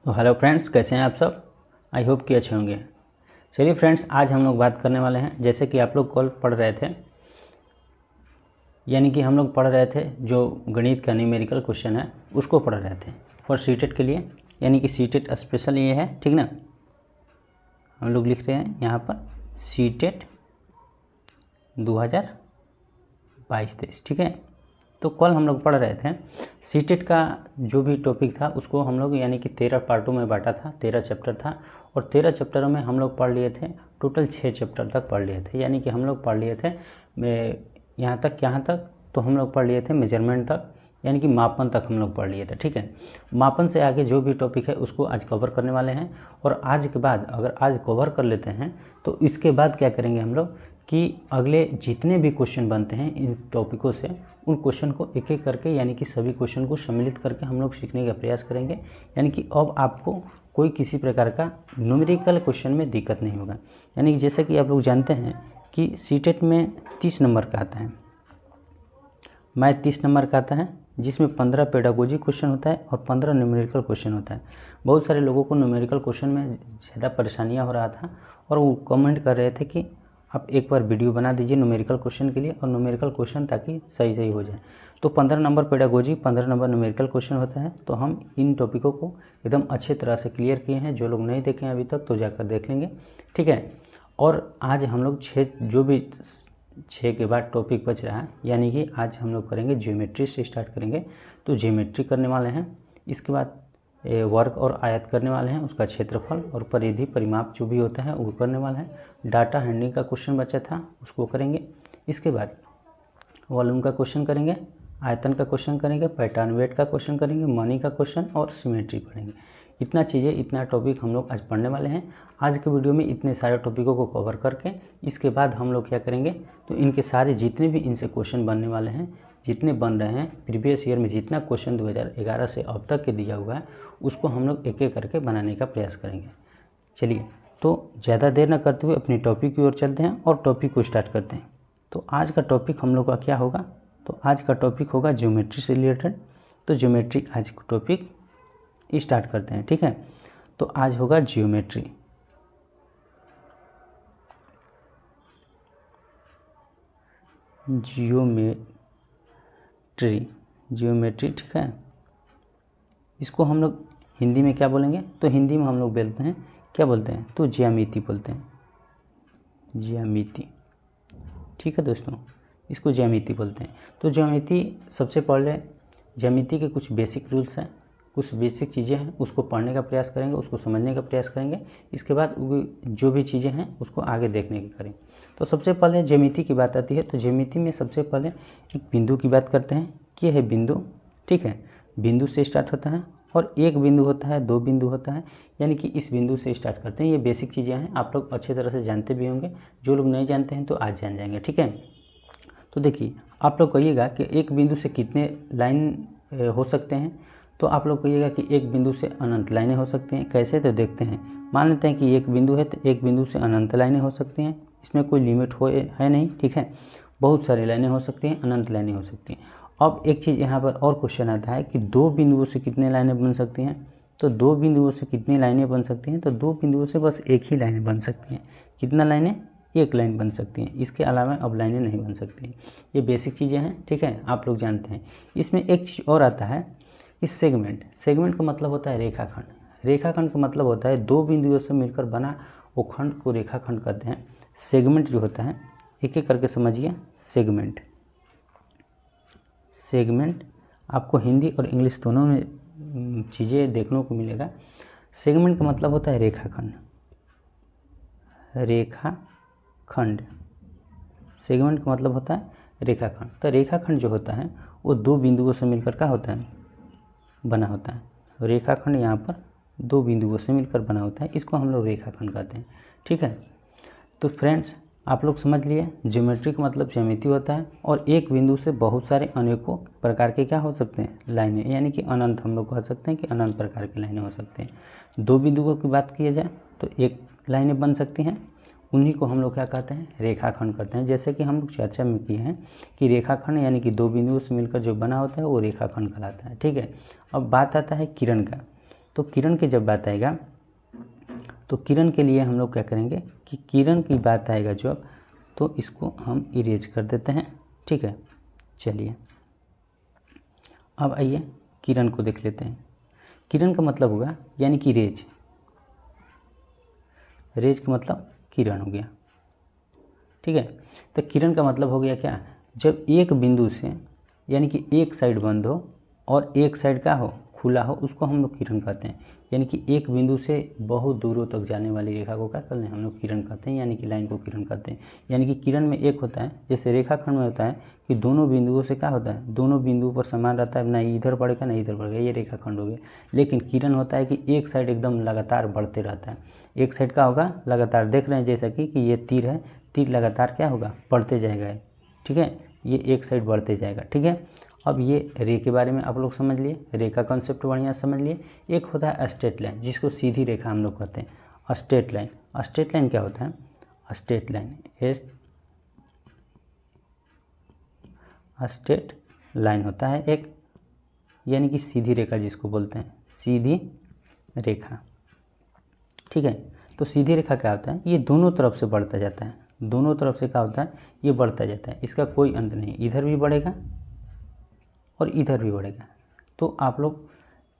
तो hello friends, कैसे हैं आप सब। आई होप कि अच्छे होंगे। चलिए फ्रेंड्स, आज हम लोग बात करने वाले हैं, जैसे कि आप लोग कल पढ़ रहे थे, यानी कि हम लोग पढ़ रहे थे जो गणित का न्यूमेरिकल क्वेश्चन है उसको पढ़ रहे थे फॉर सीटेट के लिए, यानी कि सीटेट स्पेशल ये है, ठीक ना। हम लोग लिख रहे हैं यहाँ पर सीटेट 2022-23, ठीक है। तो कल हम लोग पढ़ रहे थे सीटेट का जो भी टॉपिक था उसको हम लोग यानी कि 13 पार्टों में बांटा था, 13 चैप्टर था और 13 चैप्टरों में हम लोग पढ़ लिए थे, टोटल 6 चैप्टर तक पढ़ लिए थे। यानी कि हम लोग पढ़ लिए थे यहाँ तक तो हम लोग पढ़ लिए थे मेजरमेंट तक, यानी कि मापन तक हम लोग पढ़ लिए थे, ठीक है। मापन से आगे जो भी टॉपिक है उसको आज कवर करने वाले हैं। और आज के बाद अगर आज कवर कर लेते हैं तो इसके बाद क्या करेंगे हम लोग कि अगले जितने भी क्वेश्चन बनते हैं इन टॉपिकों से, उन क्वेश्चन को एक एक करके यानी कि सभी क्वेश्चन को सम्मिलित करके हम लोग सीखने का प्रयास करेंगे। यानी कि अब आपको कोई किसी प्रकार का न्यूमेरिकल क्वेश्चन में दिक्कत नहीं होगा। यानी कि जैसे कि आप लोग जानते हैं कि सीटेट में 30 नंबर का आता है, मैथ 30 नंबर का आता है, जिसमें 15 पेडागोजी क्वेश्चन होता है और 15 न्यूमेरिकल क्वेश्चन होता है। बहुत सारे लोगों को न्यूमेरिकल क्वेश्चन में ज़्यादा परेशानियाँ हो रहा था और वो कमेंट कर रहे थे कि आप एक बार वीडियो बना दीजिए न्यूमेरिकल क्वेश्चन के लिए और न्यूमेरिकल क्वेश्चन ताकि सही हो जाए। तो 15 number pedagogy, 15 number numerical question होता है। तो हम इन टॉपिकों को एकदम अच्छे तरह से क्लियर किए हैं। जो लोग नहीं देखे हैं अभी तक तो जाकर देख लेंगे, ठीक है। और आज हम लोग 6 के बाद टॉपिक बच रहा है, यानी कि आज हम लोग करेंगे ज्योमेट्री से स्टार्ट करेंगे। तो ज्योमेट्री करने वाले हैं, इसके बाद वर्ग और आयत करने वाले हैं, उसका क्षेत्रफल और परिधि परिमाप जो भी होता है वो करने वाले हैं। डाटा हैंडलिंग का क्वेश्चन बचा था उसको करेंगे। इसके बाद वॉल्यूम का क्वेश्चन करेंगे, आयतन का क्वेश्चन करेंगे, पैटर्न वेट का क्वेश्चन करेंगे, मनी का क्वेश्चन और सिमेट्री पढ़ेंगे। इतना चीज़ें, इतना टॉपिक हम लोग आज पढ़ने वाले हैं। आज के वीडियो में इतने सारे टॉपिकों को कवर करके इसके बाद हम लोग क्या करेंगे तो इनके सारे जितने भी इनसे क्वेश्चन बनने वाले हैं, जितने बन रहे हैं प्रीवियस ईयर में, जितना क्वेश्चन 2011 से अब तक के दिया हुआ है उसको हम लोग एक एक करके बनाने का प्रयास करेंगे। चलिए, तो ज़्यादा देर न करते हुए अपने टॉपिक की ओर चलते हैं और टॉपिक को स्टार्ट करते हैं। तो आज का टॉपिक हम लोग का क्या होगा, तो आज का टॉपिक होगा ज्योमेट्री से रिलेटेड। तो ज्योमेट्री आज का टॉपिक स्टार्ट करते हैं, ठीक है। तो आज होगा ज्योमेट्री। ज्योमेट्री, ठीक है। इसको हम लोग हिंदी में क्या बोलेंगे, तो हिंदी में हम लोग बोलते हैं, क्या बोलते हैं, तो ज्यामिति बोलते हैं, ज्यामिति, ठीक है दोस्तों, इसको ज्यामिति बोलते हैं। तो ज्यामिति, सबसे पहले ज्यामिति के कुछ बेसिक रूल्स हैं, कुछ बेसिक चीज़ें हैं, उसको पढ़ने का प्रयास करेंगे, उसको समझने का प्रयास करेंगे। इसके बाद जो भी चीज़ें हैं उसको आगे देखने की करें। तो सबसे पहले ज्यामिति की बात आती है, तो ज्यामिति में सबसे पहले एक बिंदु की बात करते हैं कि है बिंदु, ठीक है। बिंदु से स्टार्ट होता है और एक बिंदु होता है, दो बिंदु होता है, यानी कि इस बिंदु से स्टार्ट करते हैं। ये बेसिक चीज़ें हैं, आप लोग अच्छे तरह से जानते भी होंगे। जो लोग नहीं जानते हैं तो आज जान जाएंगे, ठीक है। तो देखिए, आप लोग कहिएगा कि एक बिंदु से कितने लाइन हो सकते हैं, तो आप लोग कहिएगा कि एक बिंदु से अनंत लाइनें हो सकती हैं। कैसे, तो देखते हैं। मान लेते हैं कि एक बिंदु है तो एक बिंदु से अनंत लाइनें हो सकती हैं, इसमें कोई लिमिट है नहीं, ठीक है। बहुत सारी लाइनें हो सकती हैं, अनंत लाइनें हो सकती हैं। अब एक चीज़ यहाँ पर और क्वेश्चन आता है कि दो बिंदुओं से कितने लाइनें बन सकती हैं, तो दो बिंदुओं से कितनी लाइनें बन सकती हैं, तो दो बिंदुओं से बस एक ही लाइनें बन सकती हैं। कितना लाइनें, एक लाइन बन सकती हैं, इसके अलावा अब लाइनें नहीं बन सकती। ये बेसिक चीज़ें हैं, ठीक है, आप लोग जानते हैं। इसमें एक चीज़ और आता है, इस सेगमेंट का मतलब होता है रेखाखंड। रेखाखंड का मतलब होता है दो बिंदुओं से मिलकर बना वो खंड को रेखाखंड कहते हैं। सेगमेंट जो होता है, एक एक करके समझिए। सेगमेंट आपको हिंदी और इंग्लिश दोनों में चीज़ें देखने को मिलेगा। सेगमेंट का मतलब होता है रेखाखंड, सेगमेंट का मतलब होता है रेखाखंड। तो रेखाखंड जो होता है वो दो बिंदुओं से मिलकर क्या होता है, बना होता है। रेखाखंड यहाँ पर दो बिंदुओं से मिलकर बना होता है, इसको हम लोग रेखाखंड कहते हैं, ठीक है। तो फ्रेंड्स, आप लोग समझ लिए, ज्योमेट्री का मतलब ज्यामिति होता है और एक बिंदु से बहुत सारे अनेकों प्रकार के क्या हो सकते हैं, लाइनें, यानी कि अनंत हम लोग कह सकते हैं कि अनंत प्रकार की लाइनें हो सकते हैं। दो बिंदुओं की बात किया जाए तो एक लाइनें बन सकती हैं, उन्हीं को हम लोग क्या कहते हैं, रेखाखंड कहते हैं। जैसे कि हम लोग चर्चा में किए हैं कि रेखाखंड यानी कि दो बिंदुओं से मिलकर जो बना होता है वो रेखाखंड कहलाता है, ठीक है। अब बात आता है किरण का। तो किरण की जब बात आएगा तो किरण के लिए हम लोग क्या करेंगे कि किरण की बात आएगा जब, तो इसको हम इरेज कर देते हैं, ठीक है। चलिए अब आइए किरण को देख लेते हैं। किरण का मतलब होगा यानी कि रेज, रेज का मतलब किरण हो गया, ठीक है। तो किरण का मतलब हो गया क्या, जब एक बिंदु से यानी कि एक साइड बंद हो और एक साइड का हो खुला हो, उसको हम लोग किरण कहते हैं। यानी कि एक बिंदु से बहुत दूरों तक जाने वाली रेखा को क्या करते हैं हम लोग किरण कहते हैं, यानी कि लाइन को किरण कहते हैं। यानी कि किरण में एक होता है, जैसे रेखाखंड में होता है कि दोनों बिंदुओं से क्या होता है, दोनों बिंदुओं पर समान रहता है, ना इधर बढ़ेगा ना इधर बढ़ेगा, ये रेखाखंड हो गया। लेकिन किरण होता है कि एक साइड एकदम लगातार बढ़ते रहता है, एक साइड का होगा लगातार, देख रहे हैं जैसा कि ये तीर है, तीर लगातार क्या होगा बढ़ते जाएगा, ठीक है, ये एक साइड बढ़ते जाएगा, ठीक है। अब ये रे के बारे में आप लोग समझ लिए, रे का कॉन्सेप्ट बढ़िया समझ लिए। एक होता है स्ट्रेट लाइन, जिसको सीधी रेखा हम लोग कहते हैं, स्ट्रेट लाइन। स्ट्रेट लाइन क्या होता है, स्ट्रेट लाइन स्ट्रेट लाइन होता है एक, यानी कि सीधी रेखा जिसको बोलते हैं, सीधी रेखा, ठीक है। तो सीधी रेखा क्या होता है, ये दोनों तरफ से बढ़ता जाता है, दोनों तरफ से क्या होता है, ये बढ़ता जाता है, इसका कोई अंत नहीं, इधर भी बढ़ेगा और इधर भी बढ़ेगा। तो आप लोग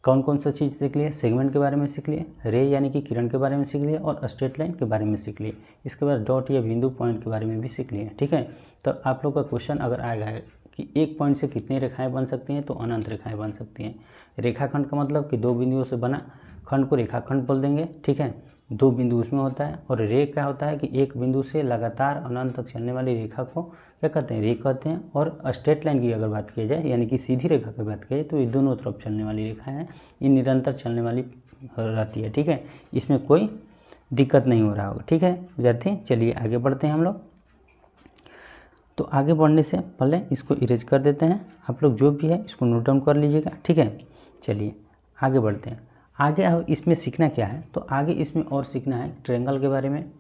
कौन कौन सा चीज़ सीख लिए, सेगमेंट के बारे में सीख लिए, रे यानी कि किरण के बारे में सीख लिए, और स्ट्रेट लाइन के बारे में सीख लिए। इसके बाद डॉट या बिंदु पॉइंट के बारे में भी सीख लिए, ठीक है। तो आप लोग का क्वेश्चन अगर आएगा कि एक पॉइंट से कितनी रेखाएं बन सकती हैं, तो अनंत रेखाएं बन सकती हैं। रेखाखंड का मतलब कि दो बिंदुओं से बना खंड को रेखाखंड बोल देंगे, ठीक है। दो बिंदु उसमें होता है। और रे क्या होता है कि एक बिंदु से लगातार अनंत तक चलने वाली रेखा को क्या कहते हैं, रे कहते हैं। और स्ट्रेट लाइन की अगर बात की जाए, यानी कि सीधी रेखा की बात की जाए, तो ये दोनों तरफ चलने वाली रेखा है, ये निरंतर चलने वाली रहती है, ठीक है। इसमें कोई दिक्कत नहीं हो रहा होगा, ठीक है विद्यार्थी। चलिए आगे बढ़ते हैं हम लोग। तो आगे बढ़ने से पहले इसको इरेज कर देते हैं, आप लोग जो भी है इसको नोट डाउन कर लीजिएगा, ठीक है। चलिए आगे बढ़ते हैं। आगे अब इसमें सीखना क्या है, तो आगे इसमें और सीखना है ट्रायंगल के बारे में।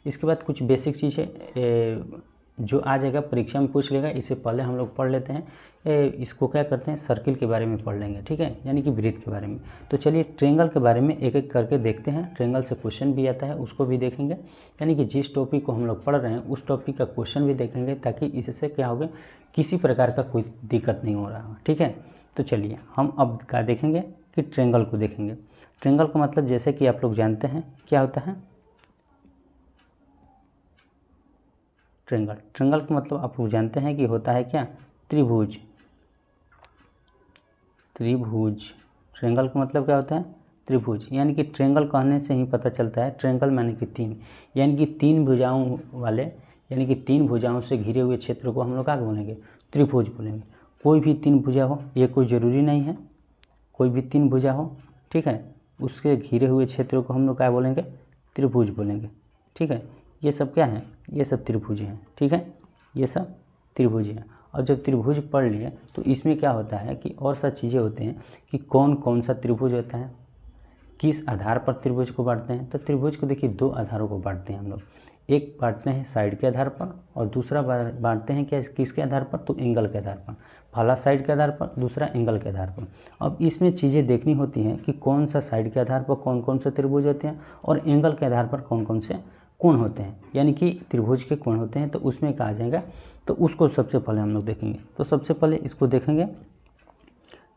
इसके बाद कुछ बेसिक चीज़ें जो आ जाएगा परीक्षा में पूछ लेगा, इससे पहले हम लोग पढ़ लेते हैं। इसको क्या करते हैं, सर्किल के बारे में पढ़ लेंगे, ठीक है, यानी कि वृत्त के बारे में। तो चलिए ट्रायंगल के बारे में एक एक करके देखते हैं। ट्रायंगल से क्वेश्चन भी आता है, उसको भी देखेंगे। यानी कि जिस टॉपिक को हम लोग पढ़ रहे हैं उस टॉपिक का क्वेश्चन भी देखेंगे, ताकि इससे क्या होगा, किसी प्रकार का कोई दिक्कत नहीं हो रहा है, ठीक है। तो चलिए हम अब क्या देखेंगे कि ट्रायंगल को देखेंगे। ट्रायंगल का मतलब जैसे कि आप लोग जानते हैं क्या होता है, ट्रायंगल। ट्रायंगल का मतलब आप लोग जानते हैं कि होता है क्या, त्रिभुज। त्रिभुज, ट्रायंगल का मतलब क्या होता है, त्रिभुज। यानी कि ट्रायंगल कहने से ही पता चलता है, ट्रायंगल माने कि तीन, यानी कि तीन भुजाओं वाले, यानी कि तीन भुजाओं से घिरे हुए क्षेत्र को हम लोग क्या बोलेंगे, त्रिभुज बोलेंगे। कोई भी तीन भुजा हो, ये कोई ज़रूरी नहीं है, कोई भी तीन भुजा हो, ठीक है, उसके घिरे हुए क्षेत्रों को हम लोग क्या बोलेंगे, त्रिभुज बोलेंगे, ठीक है। ये सब क्या है, ये सब त्रिभुज हैं, ठीक है, ये सब त्रिभुज हैं। और जब त्रिभुज पढ़ लिए तो इसमें क्या होता है कि और सा चीज़ें होते हैं कि कौन कौन सा त्रिभुज होता है, किस आधार पर त्रिभुज को बांटते हैं। तो त्रिभुज को देखिए दो आधारों को बांटते हैं हम लोग, एक बांटते हैं साइड के आधार पर, और दूसरा बांटते हैं क्या, किसके आधार पर, तो एंगल के आधार पर। पहला साइड के आधार पर, दूसरा एंगल के आधार पर। अब इसमें चीज़ें देखनी होती हैं कि कौन सा साइड के आधार पर कौन कौन से त्रिभुज होते हैं, और एंगल के आधार पर कौन कौन से कोण होते हैं, यानी कि त्रिभुज के कोण होते हैं। तो उसमें कहा जाएगा, तो उसको सबसे पहले हम लोग देखेंगे। तो सबसे पहले इसको देखेंगे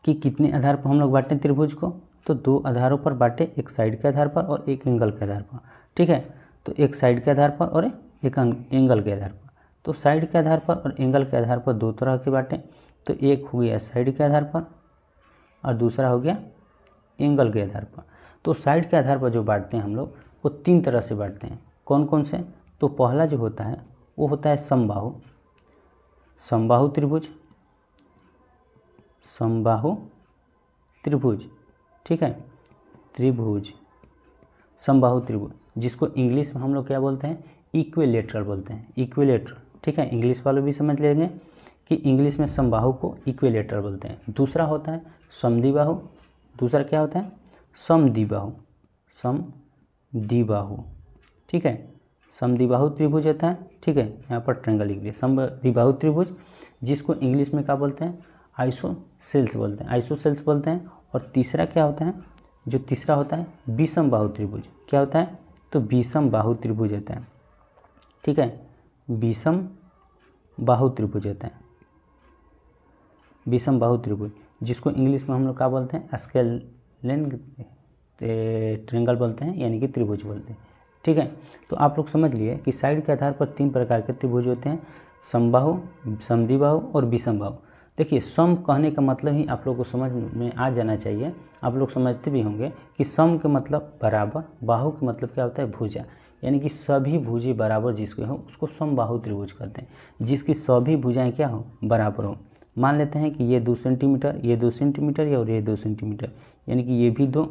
कि कितने आधार पर हम लोग बांटें त्रिभुज को, तो दो आधारों पर बांटे, एक साइड के आधार पर और एक एंगल के आधार पर, ठीक है। तो एक साइड के आधार पर और एक एंगल के आधार पर। तो साइड के आधार पर और एंगल के आधार पर दो तरह के बांटे, तो एक हो गया साइड के आधार पर और दूसरा हो गया एंगल के आधार पर। तो साइड के आधार पर जो बांटते हैं हम लोग, वो तीन तरह से बांटते हैं। कौन कौन से, तो पहला जो होता है वो होता है समबाहु, समबाहु त्रिभुज, समबाहु त्रिभुज, ठीक है, त्रिभुज, समबाहु त्रिभुज, जिसको इंग्लिश में हम लोग क्या बोलते हैं, इक्विलेटरल बोलते हैं, इक्विलेटरल, ठीक है। इंग्लिश वालों भी समझ लेंगे कि इंग्लिश में समबाहु को इक्विलेटरल बोलते हैं। दूसरा होता है समद्विबाहु, दूसरा क्या होता है, समद्विबाहु, समद्विबाहु, ठीक है। समद्विबाहु त्रिभुज होता है, ठीक है, यहाँ पर ट्रायंगल लिख दिया, समद्विबाहु त्रिभुज, जिसको इंग्लिश में क्या बोलते हैं, आइसोसेल्स बोलते हैं, आइसोसेल्स बोलते हैं। और तीसरा क्या होता है, जो तीसरा होता है विषम बाहु त्रिभुज, क्या होता है, तो विषम बाहु त्रिभुज होता है, ठीक है, विषम बाहु त्रिभुज होता है, विषम बाहु त्रिभुज, जिसको इंग्लिश में हम लोग क्या बोलते हैं, स्केलेन ट्रायंगल बोलते हैं, यानी कि त्रिभुज बोलते हैं, ठीक है। तो आप लोग समझ लिए कि साइड के आधार पर 3 प्रकार के त्रिभुज होते हैं, समबाहु, समद्विबाहु और विषम बाहु। देखिए सम कहने का मतलब ही आप लोग को समझ में आ जाना चाहिए, आप लोग समझते भी होंगे कि सम के मतलब बराबर, बाहु के मतलब क्या होता है, भुजा, यानी कि सभी भुजें बराबर जिसके हो उसको समबाहु त्रिभुज कहते हैं, जिसकी सभी भुजाएं क्या हो, बराबर हो। मान लेते हैं कि ये 2 सेंटीमीटर, ये 2 सेंटीमीटर और ये 2 सेंटीमीटर, यानी कि ये भी 2,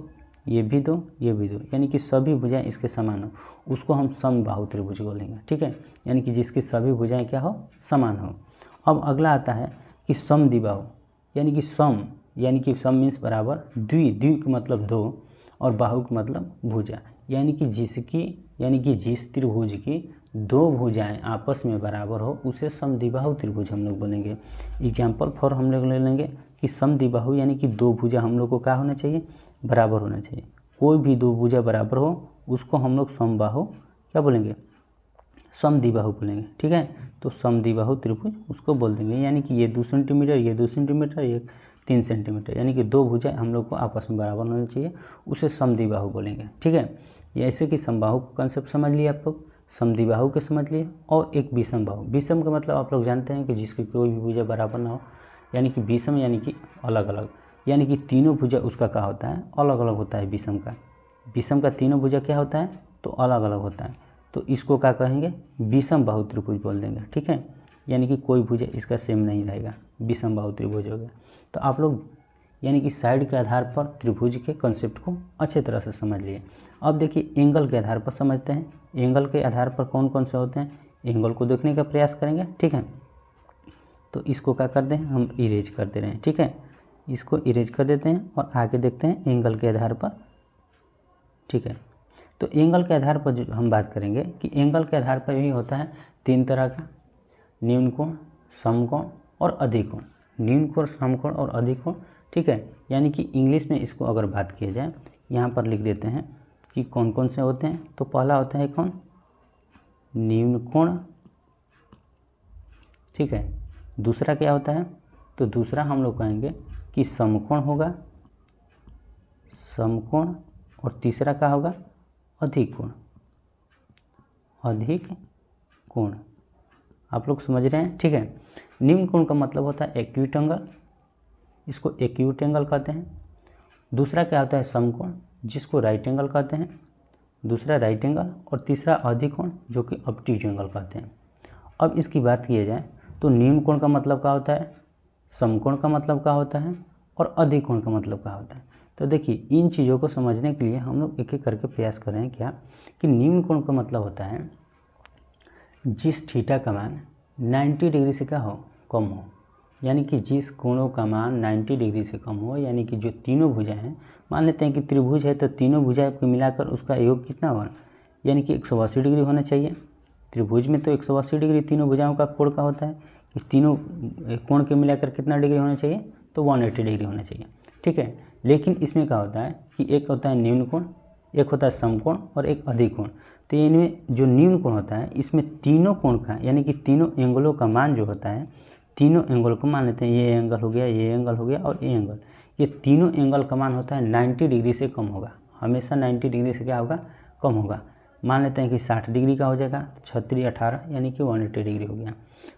ये भी 2, ये भी 2, यानी कि सभी भुजाएं इसके समान हो, उसको हम समबाहु त्रिभुज बोलेंगे, ठीक है, यानी कि जिसकी सभी भुजाएं क्या हो, समान हो। अब अगला आता है कि समद्विबाहु, यानी कि सम, यानी कि सम मीन्स बराबर, द्वि का मतलब 2 और बाहु का मतलब भुजा, यानी कि जिस त्रिभुज की 2 भुजाएं आपस में बराबर हो उसे समद्विबाहु त्रिभुज हम लोग बोलेंगे। एग्जाम्पल फॉर हम लोग ले लेंगे कि समद्विबाहु यानी कि 2 भुजा हम लोग को क्या होना चाहिए, बराबर होना चाहिए, कोई भी 2 भुजा बराबर हो उसको हम लोग समबाहु क्या बोलेंगे, समद्विबाहु बोलेंगे, ठीक है। तो समद्विबाहु त्रिभुज उसको बोल देंगे, यानी कि ये 2 सेंटीमीटर, ये 2 सेंटीमीटर, ये 3 सेंटीमीटर, यानी कि 2 भुजाएं हम लोग को आपस में बराबर होना चाहिए, उसे समद्विबाहु बोलेंगे, ठीक है। ये ऐसे कि समबाहु का कॉन्सेप्ट समझ लिए आप लोग, समद्विबाहु के समझ लिए, और एक विषम बाहु। विषम का मतलब आप लोग जानते हैं कि जिसकी कोई भी भुजा बराबर ना हो, यानी कि विषम यानी कि अलग अलग, यानी कि तीनों भुजा उसका क्या होता है, अलग अलग होता है। विषम का तीनों भुजा क्या होता है, तो अलग अलग होता है, तो इसको क्या कहेंगे, विषम बाहु त्रिभुज बोल देंगे, ठीक है, यानी कि कोई भुजा इसका सेम नहीं रहेगा, विषम बाहु त्रिभुज हो गया। तो आप लोग यानी कि साइड के आधार पर त्रिभुज के कॉन्सेप्ट को अच्छे तरह से समझ लिए। अब देखिए एंगल के आधार पर समझते हैं, एंगल के आधार पर कौन कौन से होते हैं, एंगल को देखने का प्रयास करेंगे, ठीक है। तो इसको क्या कर दें, हम इरेज कर दे रहे हैं, ठीक है, इसको इरेज कर देते हैं और आगे देखते हैं एंगल के आधार पर, ठीक है। तो एंगल के आधार पर जो हम बात करेंगे कि एंगल के आधार पर भी होता है 3 तरह का, न्यून कोण, समकोण और अधिकोण, न्यून कोण, समकोण और अधिकोण, ठीक है। यानी कि इंग्लिश में इसको अगर बात किया जाए, यहाँ पर लिख देते हैं कि कौन कौन से होते हैं। तो पहला होता है कौन, न्यून कोण, ठीक है। दूसरा क्या होता है, तो दूसरा हम लोग कहेंगे कि समकोण होगा, समकोण, और तीसरा क्या होगा, अधिक कोण, अधिक कोण। आप लोग समझ रहे हैं, ठीक है। निम्न कोण का मतलब होता है एक्यूट एंगल, इसको एक्यूट एंगल कहते हैं। दूसरा क्या होता है समकोण, जिसको राइट एंगल कहते हैं, दूसरा राइट एंगल, और तीसरा अधिक कोण जो कि ऑब्ट्यूज एंगल कहते हैं। अब इसकी बात किया जाए तो निम्न कोण का मतलब क्या होता है, समकोण का मतलब क्या होता है, और अधिक कोण का मतलब क्या होता है। तो देखिए इन चीज़ों को समझने के लिए हम लोग एक एक करके प्रयास कर रहे हैं, क्या कि निम्न कोण का मतलब होता है जिस थीटा का मान 90 डिग्री से क्या हो, कम हो, यानी कि जिस कोणों का मान 90 डिग्री से कम हो, यानी कि जो तीनों भुजाएं हैं, मान लेते हैं कि त्रिभुज है तो तीनों भुजाएं को मिलाकर उसका योग कितना हो, यानी कि 180 डिग्री होना चाहिए। त्रिभुज में तो 180 डिग्री तीनों भुजाओं का कोण का होता है, कि तीनों कोण के मिलाकर कितना डिग्री होना चाहिए, तो 180 डिग्री होना चाहिए, ठीक है। लेकिन इसमें क्या होता है कि एक होता है न्यून कोण, एक होता है समकोण और एक अधिक कोण। तो इनमें जो न्यून कोण होता है इसमें तीनों कोण का, यानी कि तीनों एंगलों का मान जो होता है, तीनों एंगल को मान लेते हैं, ये एंगल हो गया, ये एंगल हो गया और ये एंगल, ये तीनों एंगल का मान होता है 90 डिग्री से कम होगा, हमेशा 90 डिग्री से क्या होगा, कम होगा। मान लेते हैं कि 60 डिग्री का हो जाएगा, 36 18 यानी कि 180 डिग्री हो गया,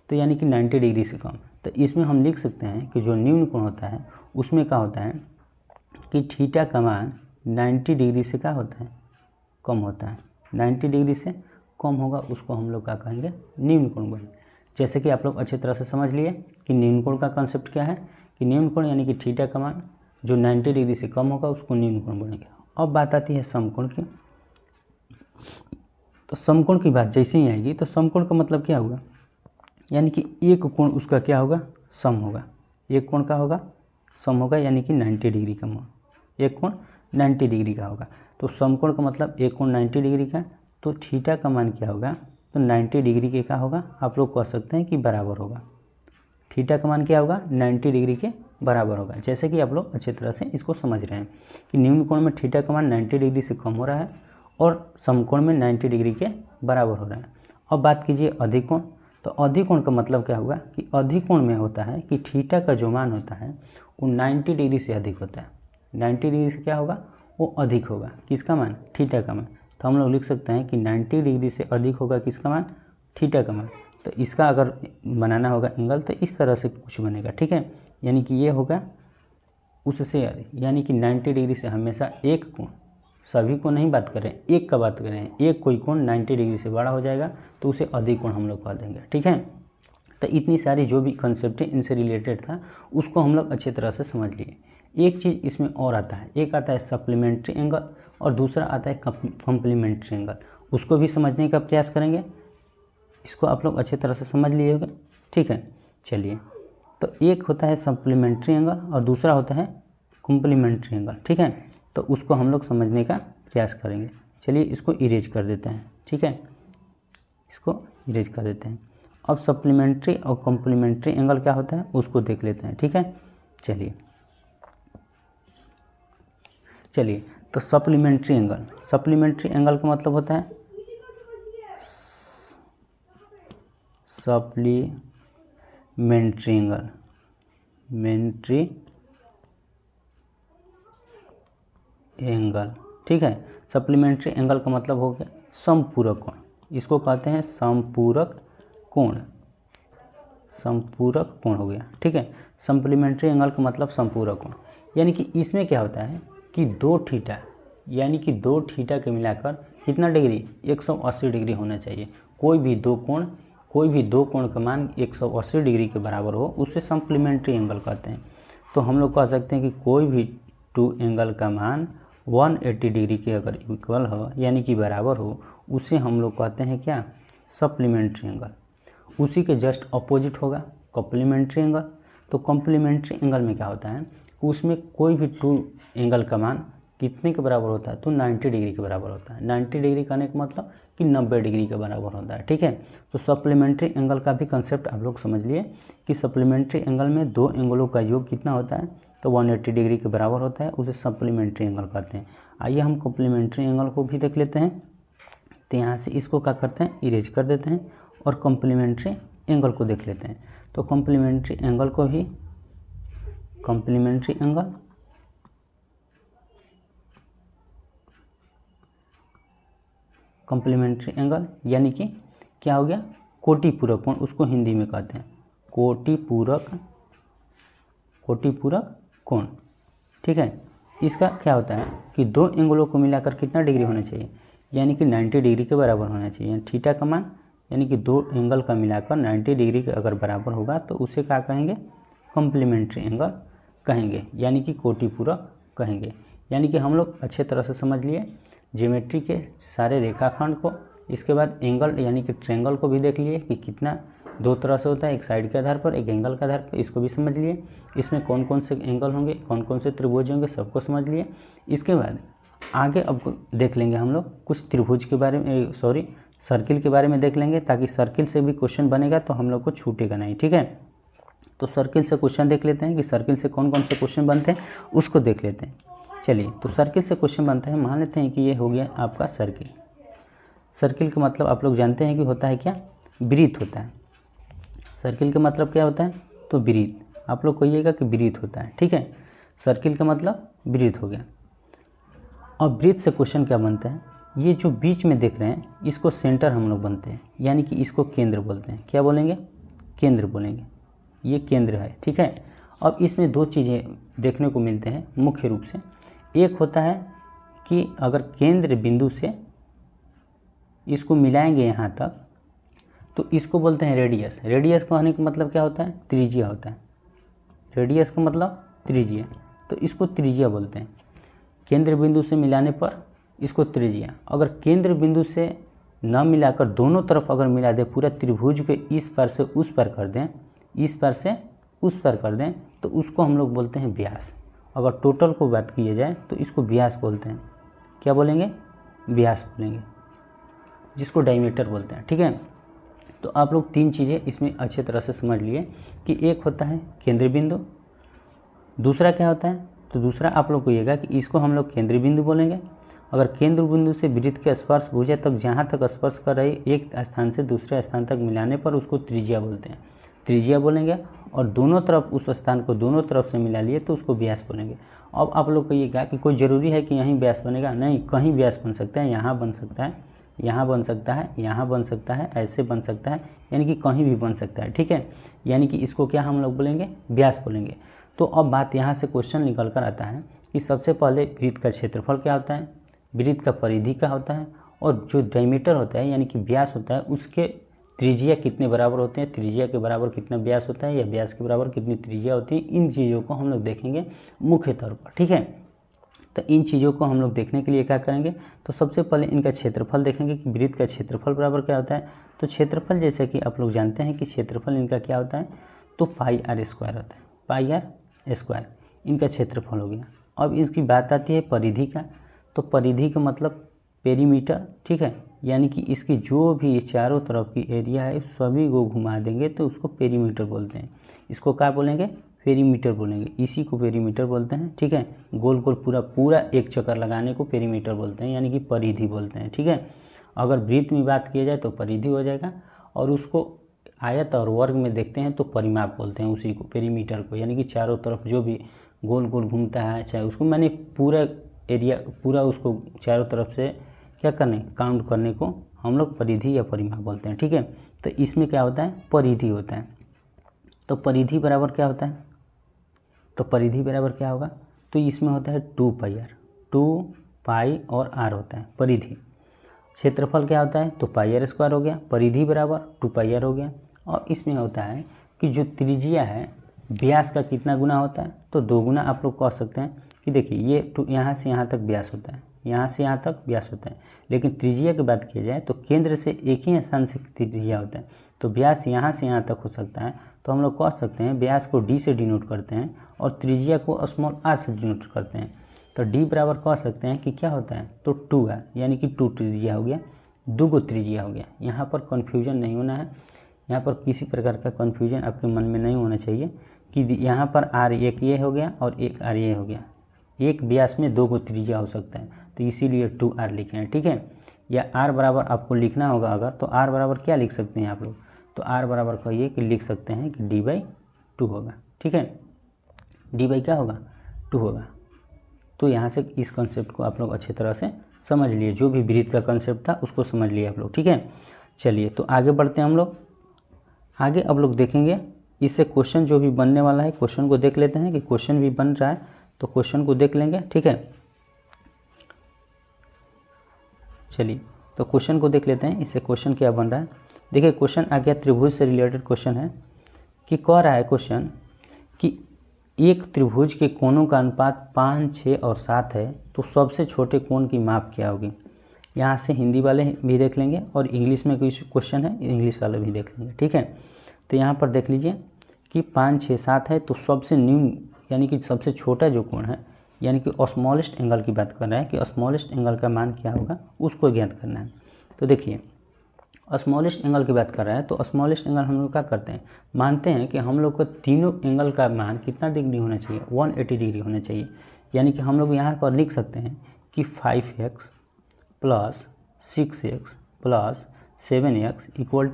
तो यानी कि 90 डिग्री से कम। तो इसमें हम लिख सकते हैं कि जो न्यून कोण होता है उसमें क्या होता है कि थीटा का मान 90 डिग्री से क्या होता है, कम होता है, 90 डिग्री से कम होगा, उसको हम लोग क्या कहेंगे, न्यून कोण बोलेंगे। जैसे कि आप लोग अच्छी तरह से समझ लिए कि न्यून कोण का कंसेप्ट क्या है, कि न्यून कोण यानी कि थीटा का मान जो 90 डिग्री से कम होगा उसको न्यून कोण बोलेंगे। अब बात आती है समकोण की। तो समकोण की बात जैसे ही आएगी तो समकोण का मतलब क्या होगा, यानी कि एक कोण उसका क्या होगा, सम होगा, एक कोण का होगा सम होगा, यानी कि 90 डिग्री का मान, एक कोण 90 डिग्री का होगा। तो समकोण का मतलब एक कोण 90 डिग्री का, तो थीटा का मान क्या होगा, तो 90 डिग्री के क्या होगा, आप लोग कह सकते हैं कि बराबर होगा। थीटा का मान क्या होगा, 90 डिग्री के बराबर होगा। जैसे कि आप लोग अच्छी तरह से इसको समझ रहे हैं कि निम्न कोण में थीटा का मान 90 डिग्री से कम हो रहा है और समकोण में 90 डिग्री के बराबर हो रहा है। अब बात कीजिए अधिक कोण। तो अधिक कोण का मतलब क्या होगा कि अधिक कोण में होता है कि थीटा का जो मान होता है वो 90 डिग्री से अधिक होता है। 90 डिग्री से क्या होगा, वो अधिक होगा। किसका मान, थीटा का मान। तो हम लोग लिख सकते हैं कि 90 डिग्री से अधिक होगा किसका मान, थीटा का मान। तो इसका अगर बनाना होगा एंगल तो इस तरह से कुछ बनेगा, ठीक है। यानी कि ये होगा उससे अधिक, यानी कि 90 डिग्री से हमेशा एक कोण, सभी को नहीं बात करें, एक का बात करें, एक कोई कोण 90 डिग्री से बड़ा हो जाएगा तो उसे अधिक कोण हम लोग कह देंगे, ठीक है। तो इतनी सारी जो भी कंसेप्ट है इनसे रिलेटेड था उसको हम लोग अच्छी तरह से समझ लिए। एक चीज़ इसमें और आता है, एक आता है सप्लीमेंट्री एंगल और दूसरा आता है कॉम्प्लीमेंट्री एंगल। उसको भी समझने का प्रयास करेंगे। इसको आप लोग अच्छी तरह से समझ लिए होंगे, ठीक है। चलिए, तो एक होता है सप्लीमेंट्री एंगल और दूसरा होता है कॉम्प्लीमेंट्री एंगल, ठीक है। तो उसको हम लोग समझने का प्रयास करेंगे। चलिए इसको इरेज कर देते हैं, ठीक है, इसको इरेज कर देते हैं। अब सप्लीमेंट्री और कॉम्प्लीमेंट्री एंगल क्या होता है उसको देख लेते हैं, ठीक है। चलिए तो सप्लीमेंट्री एंगल का मतलब होता है सप्लीमेंट्री एंगल, ठीक है। सप्लीमेंट्री एंगल का मतलब हो गया समपूरक कोण, इसको कहते हैं समपूरक कोण हो गया, ठीक है। सप्लीमेंट्री एंगल का मतलब समपूरक कोण, यानी कि इसमें क्या होता है कि दो थीटा, यानी कि दो थीटा के मिलाकर कितना डिग्री, 180 डिग्री होना चाहिए। कोई भी दो कोण का मान 180 डिग्री के बराबर हो उसे सप्लीमेंट्री एंगल कहते हैं। तो हम लोग कह सकते हैं कि कोई भी टू एंगल का मान 180 डिग्री के अगर इक्वल हो यानी कि बराबर हो उसे हम लोग कहते हैं क्या, सप्लीमेंट्री एंगल। उसी के जस्ट अपोजिट होगा कॉम्प्लीमेंट्री एंगल। तो कॉम्प्लीमेंट्री एंगल में क्या होता है कि उसमें कोई भी टू एंगल का मान कितने के बराबर होता है, तो 90 डिग्री के बराबर होता है। 90 डिग्री कहने का मतलब कि 90 डिग्री के बराबर होता है, ठीक है। तो सप्लीमेंट्री एंगल का भी कंसेप्ट आप लोग समझ लिए कि सप्लीमेंट्री एंगल में दो एंगलों का योग कितना होता है, तो 180 डिग्री के बराबर होता है, उसे सप्लीमेंट्री एंगल कहते हैं। आइए हम कॉम्प्लीमेंट्री एंगल को भी देख लेते हैं। तो यहाँ से इसको क्या करते हैं, इरेज कर देते हैं और कॉम्प्लीमेंट्री एंगल को देख लेते हैं। तो कॉम्प्लीमेंट्री एंगल यानी कि क्या हो गया, कोटिपूरक कोण, उसको हिंदी में कहते हैं कोटिपूरक कोण, ठीक है। इसका क्या होता है कि दो एंगलों को मिलाकर कितना डिग्री होना चाहिए, यानी कि 90 डिग्री के बराबर होना चाहिए। थीटा का मान यानी कि दो एंगल का मिलाकर 90 डिग्री के अगर बराबर होगा तो उसे क्या कहेंगे, कॉम्प्लीमेंट्री एंगल कहेंगे, यानी कि कोटिपूरक कहेंगे। यानी कि हम लोग अच्छे तरह से समझ लिए ज्योमेट्री के सारे रेखाखंड को। इसके बाद एंगल यानी कि ट्रायंगल को भी देख लिए कि कितना दो तरह से होता है, एक साइड के आधार पर, एक एंगल के आधार पर, इसको भी समझ लिए। इसमें कौन कौन से एंगल होंगे, कौन कौन से त्रिभुज होंगे, सबको समझ लिए। इसके बाद आगे अब देख लेंगे हम लोग कुछ त्रिभुज के बारे में, सर्किल के बारे में देख लेंगे, ताकि सर्किल से भी क्वेश्चन बनेगा तो हम लोग को छूटेगा नहीं, ठीक है। तो सर्किल से क्वेश्चन देख लेते हैं कि सर्किल से कौन कौन से क्वेश्चन बनते हैं, उसको देख लेते हैं। चलिए, तो सर्किल से क्वेश्चन बनता है, मान लेते हैं कि ये हो गया आपका सर्किल। सर्किल का मतलब आप लोग जानते हैं कि होता है क्या, वृत्त होता है। सर्किल का मतलब क्या होता है, तो वृत्त। आप लोग कहिएगा कि वृत्त होता है, ठीक है। सर्किल का मतलब वृत्त हो गया। और वृत्त से क्वेश्चन क्या बनता है, ये जो बीच में देख रहे हैं इसको सेंटर हम लोग बनते हैं, यानी कि इसको केंद्र बोलते हैं। क्या बोलेंगे, केंद्र बोलेंगे, ये केंद्र है, ठीक है। अब इसमें दो चीज़ें देखने को मिलते हैं मुख्य रूप से। एक होता है कि अगर केंद्र बिंदु से इसको मिलाएंगे यहाँ तक तो इसको बोलते हैं रेडियस। रेडियस कहने का मतलब क्या होता है, त्रिज्या होता है। रेडियस का मतलब त्रिज्या, तो इसको त्रिज्या बोलते हैं। केंद्र बिंदु से मिलाने पर इसको त्रिज्या। अगर केंद्र बिंदु से न मिलाकर दोनों तरफ अगर मिला दें, पूरा त्रिभुज के इस पार से उस पार कर दें, इस पार से उस पार कर दें, तो उसको हम लोग बोलते हैं व्यास। अगर टोटल को बात किया जाए तो इसको व्यास बोलते हैं। क्या बोलेंगे, व्यास बोलेंगे, जिसको डायमीटर बोलते हैं, ठीक है। तो आप लोग तीन चीज़ें इसमें अच्छे तरह से समझ लिए कि एक होता है केंद्र बिंदु, दूसरा क्या होता है, तो दूसरा आप लोग को येगा कि इसको हम लोग केंद्रीय बिंदु बोलेंगे। अगर केंद्र बिंदु से वृत्त के स्पर्श भुजा तक जहाँ तक स्पर्श कर रही एक स्थान से दूसरे स्थान तक मिलाने पर उसको त्रिज्या बोलते हैं, त्रिज्या बोलेंगे। और दोनों तरफ उस स्थान को दोनों तरफ से मिला लिए तो उसको व्यास बोलेंगे। अब आप लोग को ये कहा कि कोई ज़रूरी है कि यहीं व्यास बनेगा, नहीं, कहीं व्यास बन सकता है, यहाँ बन सकता है, यहाँ बन सकता है, यहाँ बन सकता है, ऐसे बन सकता है, यानी कि कहीं भी बन सकता है, ठीक है। यानी कि इसको क्या हम लोग बोलेंगे, व्यास बोलेंगे। तो अब बात यहाँ से क्वेश्चन निकल कर आता है कि सबसे पहले वृत्त का क्षेत्रफल क्या होता है, वृत्त का परिधि क्या होता है, और जो डायमीटर होता है यानी कि व्यास होता है उसके त्रिज्या कितने बराबर होते हैं, त्रिज्या के बराबर कितना व्यास होता है या व्यास के बराबर कितनी त्रिज्या होती है, इन चीज़ों को हम लोग देखेंगे मुख्य तौर पर, ठीक है। तो इन चीज़ों को हम लोग देखने के लिए क्या करेंगे, तो सबसे पहले इनका क्षेत्रफल देखेंगे कि वृत्त का क्षेत्रफल बराबर क्या होता है। तो क्षेत्रफल जैसे कि आप लोग जानते हैं कि क्षेत्रफल इनका क्या होता है, तो पाई आर स्क्वायर होता है, पाई आर स्क्वायर इनका क्षेत्रफल हो गया। अब इसकी बात आती है परिधि का, तो परिधि का मतलब पेरीमीटर, ठीक है, यानी कि इसकी जो भी चारों तरफ की एरिया है सभी को घुमा देंगे तो उसको पेरीमीटर बोलते हैं। इसको क्या बोलेंगे, पेरीमीटर बोलेंगे, इसी को पेरीमीटर बोलते हैं, ठीक है। गोल गोल पूरा एक चक्कर लगाने को पेरीमीटर बोलते हैं, यानी कि परिधि बोलते हैं, ठीक है। अगर वृत्त में बात किया जाए तो परिधि हो जाएगा, और उसको आयत और वर्ग में देखते हैं तो परिमाप बोलते हैं उसी को, पेरीमीटर को, यानी कि चारों तरफ जो भी गोल गोल घूमता है, चाहे उसको मैंने पूरा एरिया पूरा उसको चारों तरफ से क्या करने, काउंट करने को हम लोग परिधि या परिमाप बोलते हैं, ठीक है। तो इसमें क्या होता है, परिधि होता है। तो परिधि बराबर क्या होता है, तो परिधि बराबर क्या होगा, तो इसमें होता है 2 पाई आर, 2 पाई और आर होता है परिधि। क्षेत्रफल क्या होता है, तो पाई आर स्क्वायर हो गया, परिधि बराबर 2 पाई आर हो गया। और इसमें होता है कि जो त्रिज्या है व्यास का कितना गुना होता है, तो 2 गुना आप लोग कह सकते हैं कि देखिए ये यहाँ से यहाँ तक व्यास होता है, यहाँ से यहाँ तक व्यास होता है, लेकिन त्रिज्या की बात किया जाए तो केंद्र से एक ही स्थान से त्रिज्या होता है, तो व्यास यहाँ से यहाँ तक हो सकता है। तो हम लोग कह सकते हैं व्यास को डी से डिनोट करते हैं और त्रिज्या को स्मॉल आर से डिनोट करते हैं। तो डी बराबर कह सकते हैं कि क्या होता है, तो 2 है, यानी कि 2 त्रिज्या हो गया, 2 गो त्रिज्या हो गया। यहाँ पर कन्फ्यूजन नहीं होना है, यहाँ पर किसी प्रकार का कन्फ्यूजन आपके मन में नहीं होना चाहिए कि यहाँ पर आर एक ये हो गया और एक आर ये हो गया, एक व्यास में 2 गो त्रिज्या हो सकता है, तो इसीलिए 2r लिखे हैं, ठीक है। या r बराबर आपको लिखना होगा अगर, तो r बराबर क्या लिख सकते हैं आप लोग, तो r बराबर कहिए कि लिख सकते हैं कि d/2 होगा, ठीक है, d/ क्या होगा, 2 होगा। तो यहाँ से इस कंसेप्ट को आप लोग अच्छी तरह से समझ लिए, जो भी वृत्त का कंसेप्ट था उसको समझ लिए आप लोग, ठीक है। चलिए तो आगे बढ़ते हैं हम लोग, आगे अब लोग देखेंगे इससे क्वेश्चन जो भी बनने वाला है, क्वेश्चन को देख लेते हैं कि क्वेश्चन भी बन रहा है, तो क्वेश्चन को देख लेंगे, ठीक है। चलिए तो क्वेश्चन को देख लेते हैं, इससे क्वेश्चन क्या बन रहा है। देखिए क्वेश्चन आ गया, त्रिभुज से रिलेटेड क्वेश्चन है कि कह रहा है क्वेश्चन कि एक त्रिभुज के कोणों का अनुपात 5, 6 और 7 है, तो सबसे छोटे कोण की माप क्या होगी। यहाँ से हिंदी वाले भी देख लेंगे और इंग्लिश में कोई क्वेश्चन है इंग्लिश वाले भी देख लेंगे, ठीक है। तो यहाँ पर देख लीजिए कि 5, 6, 7 है, तो सबसे न्यून यानी कि सबसे छोटा जो कोण है, यानी कि स्मॉलेस्ट एंगल की बात कर रहा है कि स्मॉलेस्ट एंगल का मान क्या होगा उसको ज्ञात करना है। तो देखिए स्मॉलेस्ट एंगल की बात कर रहा है, तो स्मॉलेस्ट एंगल हम लोग क्या करते हैं, मानते हैं कि हम लोग को तीनों एंगल का मान कितना डिग्री होना चाहिए, 180 डिग्री होना चाहिए। यानी कि हम लोग यहाँ पर लिख सकते हैं कि 5x + 6x + 7x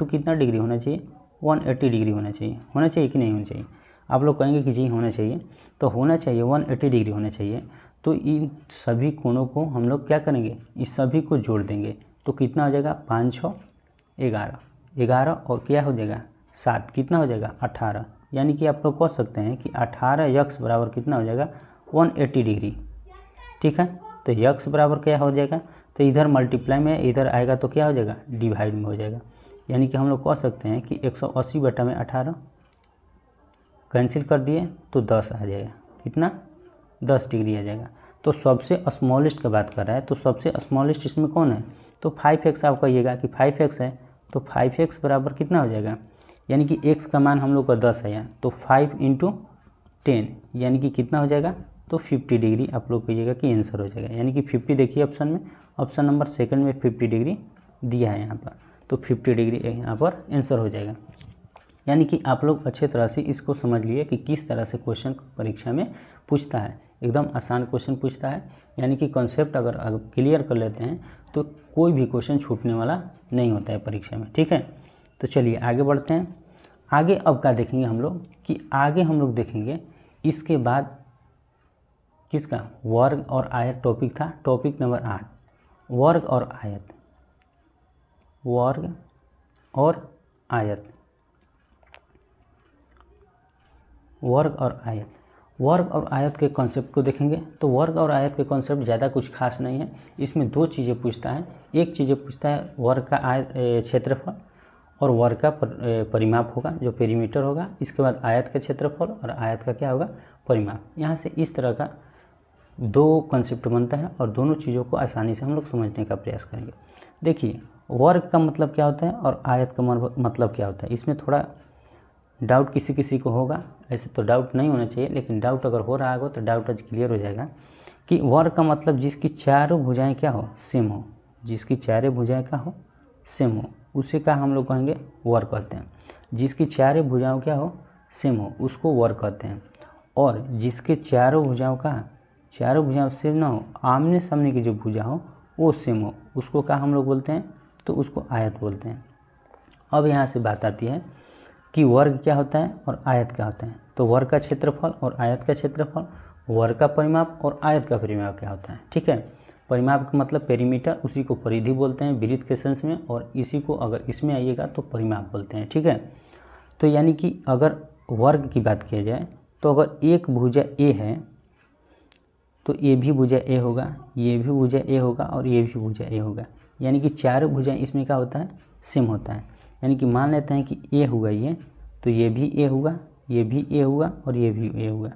= कितना डिग्री होना चाहिए, 180 डिग्री होना चाहिए कि नहीं होना चाहिए। आप लोग कहेंगे कि जी होना चाहिए, तो होना चाहिए 180 डिग्री होना चाहिए। तो इन सभी कोणों को हम लोग क्या करेंगे, इस सभी को जोड़ देंगे, तो कितना हो जाएगा, 5, 6, 11 और क्या हो जाएगा 7, कितना हो जाएगा 18। यानी कि आप लोग कह सकते हैं कि 18x बराबर कितना हो जाएगा 180 डिग्री, ठीक है। तो x बराबर क्या हो जाएगा, तो इधर मल्टीप्लाई में इधर आएगा तो क्या हो जाएगा डिवाइड में हो जाएगा। यानी कि हम लोग कह सकते हैं कि 180/18 कैंसिल कर दिए तो 10 आ जाएगा, कितना 10 डिग्री आ जाएगा। तो सबसे स्मॉलेस्ट का बात कर रहा है, तो सबसे स्मॉलेस्ट इसमें कौन है, तो 5x आप कहिएगा कि 5x है, तो 5x बराबर कितना हो जाएगा, यानी कि x का मान हम लोग का 10 है यहाँ, तो 5 × 10 यानी कि कितना हो जाएगा, तो 50 डिग्री आप लोग कहिएगा कि आंसर हो जाएगा। यानी कि 50 देखिए ऑप्शन में, ऑप्शन नंबर सेकंड में 50 डिग्री दिया है यहाँ पर, तो 50 डिग्री यहाँ पर आंसर हो जाएगा। यानी कि आप लोग अच्छे तरह से इसको समझ लिए कि किस तरह से क्वेश्चन परीक्षा में पूछता है। एकदम आसान क्वेश्चन पूछता है, यानी कि कॉन्सेप्ट अगर क्लियर कर लेते हैं तो कोई भी क्वेश्चन छूटने वाला नहीं होता है परीक्षा में। ठीक है, तो चलिए आगे बढ़ते हैं। आगे अब क्या देखेंगे हम लोग कि आगे हम लोग देखेंगे इसके बाद किसका, वर्ग और आयत टॉपिक था, टॉपिक नंबर 8, वर्ग और आयत। वर्ग और आयत, वर्ग और आयत, वर्ग और आयत के कॉन्सेप्ट को देखेंगे। तो वर्ग और आयत के कॉन्सेप्ट ज़्यादा कुछ खास नहीं है, इसमें दो चीज़ें पूछता है। एक चीज़ें पूछता है वर्ग का आयत क्षेत्रफल और वर्ग का परिमाप होगा जो पेरीमीटर होगा। इसके बाद आयत का क्षेत्रफल और आयत का क्या होगा, परिमाप। यहाँ से इस तरह का दो कॉन्सेप्ट बनता है और दोनों चीज़ों को आसानी से हम लोग समझने का प्रयास करेंगे। देखिए वर्ग का मतलब क्या होता है और आयत का मतलब क्या होता है, इसमें थोड़ा डाउट किसी किसी को होगा। ऐसे तो डाउट नहीं होना चाहिए, लेकिन डाउट अगर हो रहा होगा तो डाउट आज क्लियर हो जाएगा कि वर्ग का मतलब जिसकी चारों भुजाएं क्या हो, सेम हो। जिसकी चारों भुजाएं क्या हो, सेम हो, उसे क्या हम लोग कहेंगे, वर्ग कहते हैं। जिसकी चारों भुजाओं क्या हो, सेम हो, उसको वर्ग कहते हैं। और जिसके चारों भुजाओं का, चारों भुजाएं सेम ना हो, आमने सामने की जो भुजा हो वो सेम हो, उसको क्या हम लोग बोलते हैं, तो उसको आयत बोलते हैं। अब यहाँ से बात आती है कि वर्ग क्या होता है और आयत क्या होता है। तो वर्ग का क्षेत्रफल और आयत का क्षेत्रफल, वर्ग का परिमाप और आयत का परिमाप क्या होता है। ठीक है, परिमाप का मतलब पेरीमीटर, उसी को परिधि बोलते हैं वृत्त के सेंस में, और इसी को अगर इसमें आइएगा तो परिमाप बोलते हैं। ठीक है, तो यानी कि अगर वर्ग की बात किया जाए तो अगर एक भुजा ए है तो ये भी भुजा ए होगा, ये भी भुजा ए होगा और ये भी भुजा ए होगा। यानी कि चारों भुजाएं इसमें क्या होता है, सेम होता है। यानी कि मान लेते हैं कि ए हुआ ये, तो ये भी ए हुआ, ये भी ए हुआ और ये भी ए हुआ।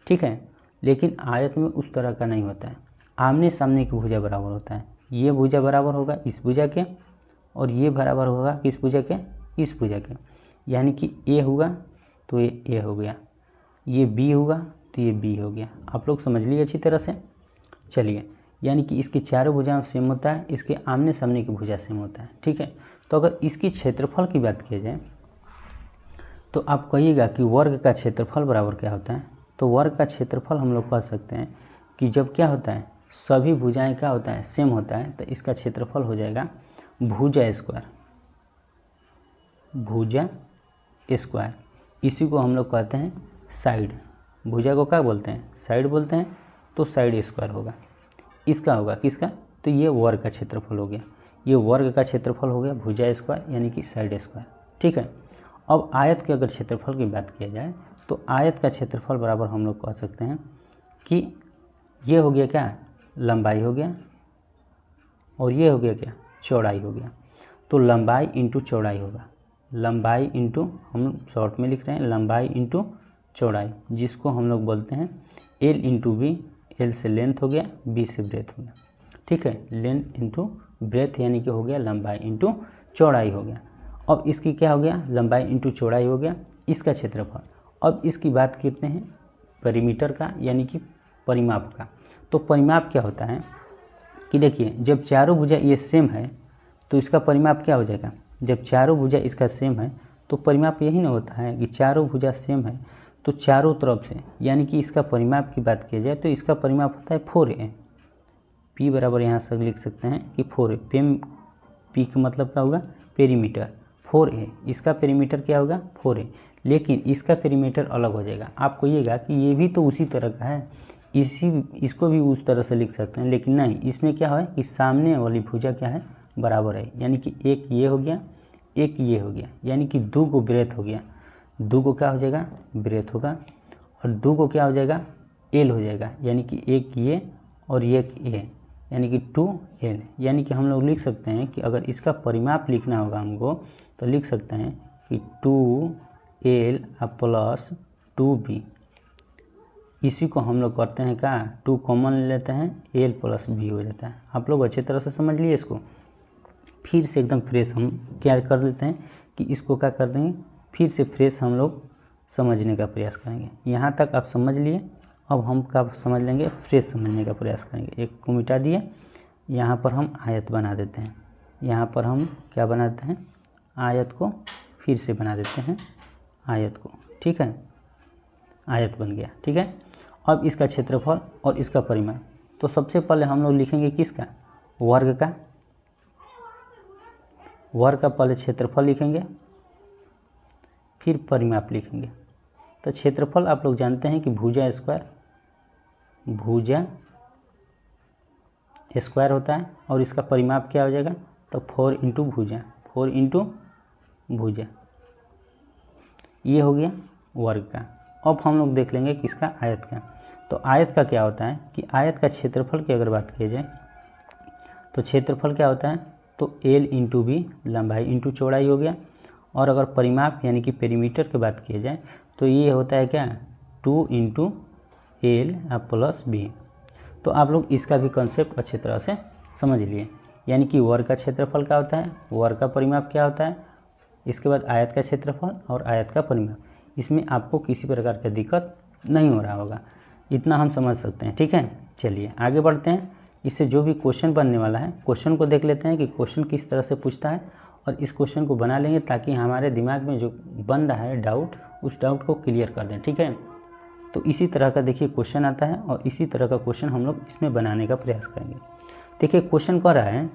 ठीक है, लेकिन आयत में उस तरह का नहीं होता है, आमने सामने की भुजा बराबर होता है। ये भुजा बराबर होगा इस भुजा के और ये बराबर होगा किस भुजा के, इस भुजा के। यानी कि ए हुआ तो ये ए हो गया, ये बी हुआ तो ये बी हो गया। आप लोग समझ लिए अच्छी तरह से। चलिए, यानी कि इसकी चारों भुजाएं सेम होता है, इसके आमने सामने की भुजा सेम होता है। ठीक है, तो अगर इसकी क्षेत्रफल की बात किया जाए तो आप कहिएगा कि वर्ग का क्षेत्रफल बराबर क्या होता है। तो वर्ग का क्षेत्रफल हम लोग कह सकते हैं कि जब क्या होता है, सभी भुजाएं क्या होता है, सेम होता है, तो इसका क्षेत्रफल हो जाएगा भुजा स्क्वायर, भुजा स्क्वायर। इसी को हम लोग कहते हैं साइड। भुजा को क्या बोलते हैं, साइड बोलते हैं, तो साइड स्क्वायर होगा। इसका होगा किसका, तो ये वर्ग का क्षेत्रफल हो गया, ये वर्ग का क्षेत्रफल हो गया भुजा स्क्वायर यानी कि साइड स्क्वायर। ठीक है, अब आयत के अगर क्षेत्रफल की बात किया जाए तो आयत का क्षेत्रफल बराबर हम लोग कह सकते हैं कि ये हो गया क्या, लंबाई हो गया, और ये हो गया क्या, चौड़ाई हो गया। तो लंबाई इंटू चौड़ाई होगा, लंबाई इंटू, हम शॉर्ट में लिख रहे हैं लंबाई इंटू चौड़ाई, जिसको हम लोग बोलते हैं एल इंटू बी। एल से लेंथ हो गया, बी से ब्रेथ हो गया। ठीक है, लेंथ इंटू ब्रेथ यानी कि हो गया लंबाई इंटू चौड़ाई हो गया। अब इसकी क्या हो गया, लंबाई इंटू चौड़ाई हो गया, इसका क्षेत्रफल। अब इसकी बात करते हैं पेरीमीटर का यानी कि परिमाप का। तो परिमाप क्या होता है कि देखिए, जब चारों भुजा ये सेम है तो इसका परिमाप क्या हो जाएगा, जब चारों भुजा इसका सेम है तो परिमाप यही ना होता है कि चारों भुजा सेम है तो चारों तरफ से, यानी कि इसका परिमाप की बात किया जाए तो इसका परिमाप होता है 4a। पी बराबर यहाँ से लिख सकते हैं कि 4a, पी का मतलब क्या होगा, पेरीमीटर, 4a। इसका पेरीमीटर क्या होगा, 4a, लेकिन इसका पेरीमीटर अलग हो जाएगा। आप कहिएगा कि ये भी तो उसी तरह का है, इसको भी उस तरह से लिख सकते हैं, लेकिन नहीं, इसमें क्या है कि सामने वाली भुजा क्या है, बराबर है। यानी कि एक ये हो गया, एक ये हो गया, यानी कि दो को ब्रेथ हो गया, दो को क्या हो जाएगा, ब्रेथ होगा, और दो को क्या हो जाएगा, एल हो जाएगा। यानी कि एक ये और एक ये, यानी कि 2l। यानी कि हम लोग लिख सकते हैं कि अगर इसका परिमाप लिखना होगा हमको तो लिख सकते हैं कि 2l प्लस 2b। इसी को हम लोग करते हैं क्या, 2 कॉमन ले लेते हैं, l प्लस b हो जाता है। आप लोग अच्छी तरह से समझ लिए इसको। फिर से एकदम फ्रेश हम क्या कर लेते हैं कि इसको क्या कर देंगे, फिर से फ्रेश हम लोग समझने का प्रयास करेंगे। यहाँ तक आप समझ लिए, अब हम कब समझ लेंगे, फ्रेश समझने का प्रयास करेंगे। एक को मिटा दिए, यहाँ पर हम आयत बना देते हैं, यहाँ पर हम क्या बनाते हैं, आयत को फिर से बना देते हैं। आयत को, ठीक है, आयत बन गया, ठीक है। अब इसका क्षेत्रफल और इसका परिमाप, तो सबसे पहले हम लोग लिखेंगे किसका, वर्ग का, वर्ग का पहले क्षेत्रफल लिखेंगे फिर परिमाप लिखेंगे। तो क्षेत्रफल आप लोग जानते हैं कि भुजा स्क्वायर, भुजा स्क्वायर होता है, और इसका परिमाप क्या हो जाएगा, तो 4 इंटू भुजा, 4 इंटू भुजा, ये हो गया वर्ग का। अब हम लोग देख लेंगे किसका, आयत का। तो आयत का क्या होता है कि आयत का क्षेत्रफल की अगर बात की जाए तो क्षेत्रफल क्या होता है, तो एल इंटू बी, लंबाई इंटू चौड़ाई हो गया। और अगर परिमाप यानी कि पेरीमीटर की बात की जाए तो ये होता है क्या, 2 इंटू एल प्लस बी। तो आप लोग इसका भी कंसेप्ट अच्छी तरह से समझ लिए, यानी कि वर्ग का क्षेत्रफल क्या होता है, वर्ग का परिमाप क्या होता है, इसके बाद आयत का क्षेत्रफल और आयत का परिमाप। इसमें आपको किसी प्रकार की दिक्कत नहीं हो रहा होगा, इतना हम समझ सकते हैं, ठीक है। चलिए आगे बढ़ते हैं, इससे जो भी क्वेश्चन बनने वाला है क्वेश्चन को देख लेते हैं कि क्वेश्चन किस तरह से पूछता है, और इस क्वेश्चन को बना लेंगे ताकि हमारे दिमाग में जो बन रहा है डाउट, उस डाउट को क्लियर कर दें, ठीक है। तो इसी तरह का देखिए क्वेश्चन आता है और इसी तरह का क्वेश्चन हम लोग इसमें बनाने का प्रयास करेंगे। देखिए क्वेश्चन कह रहा है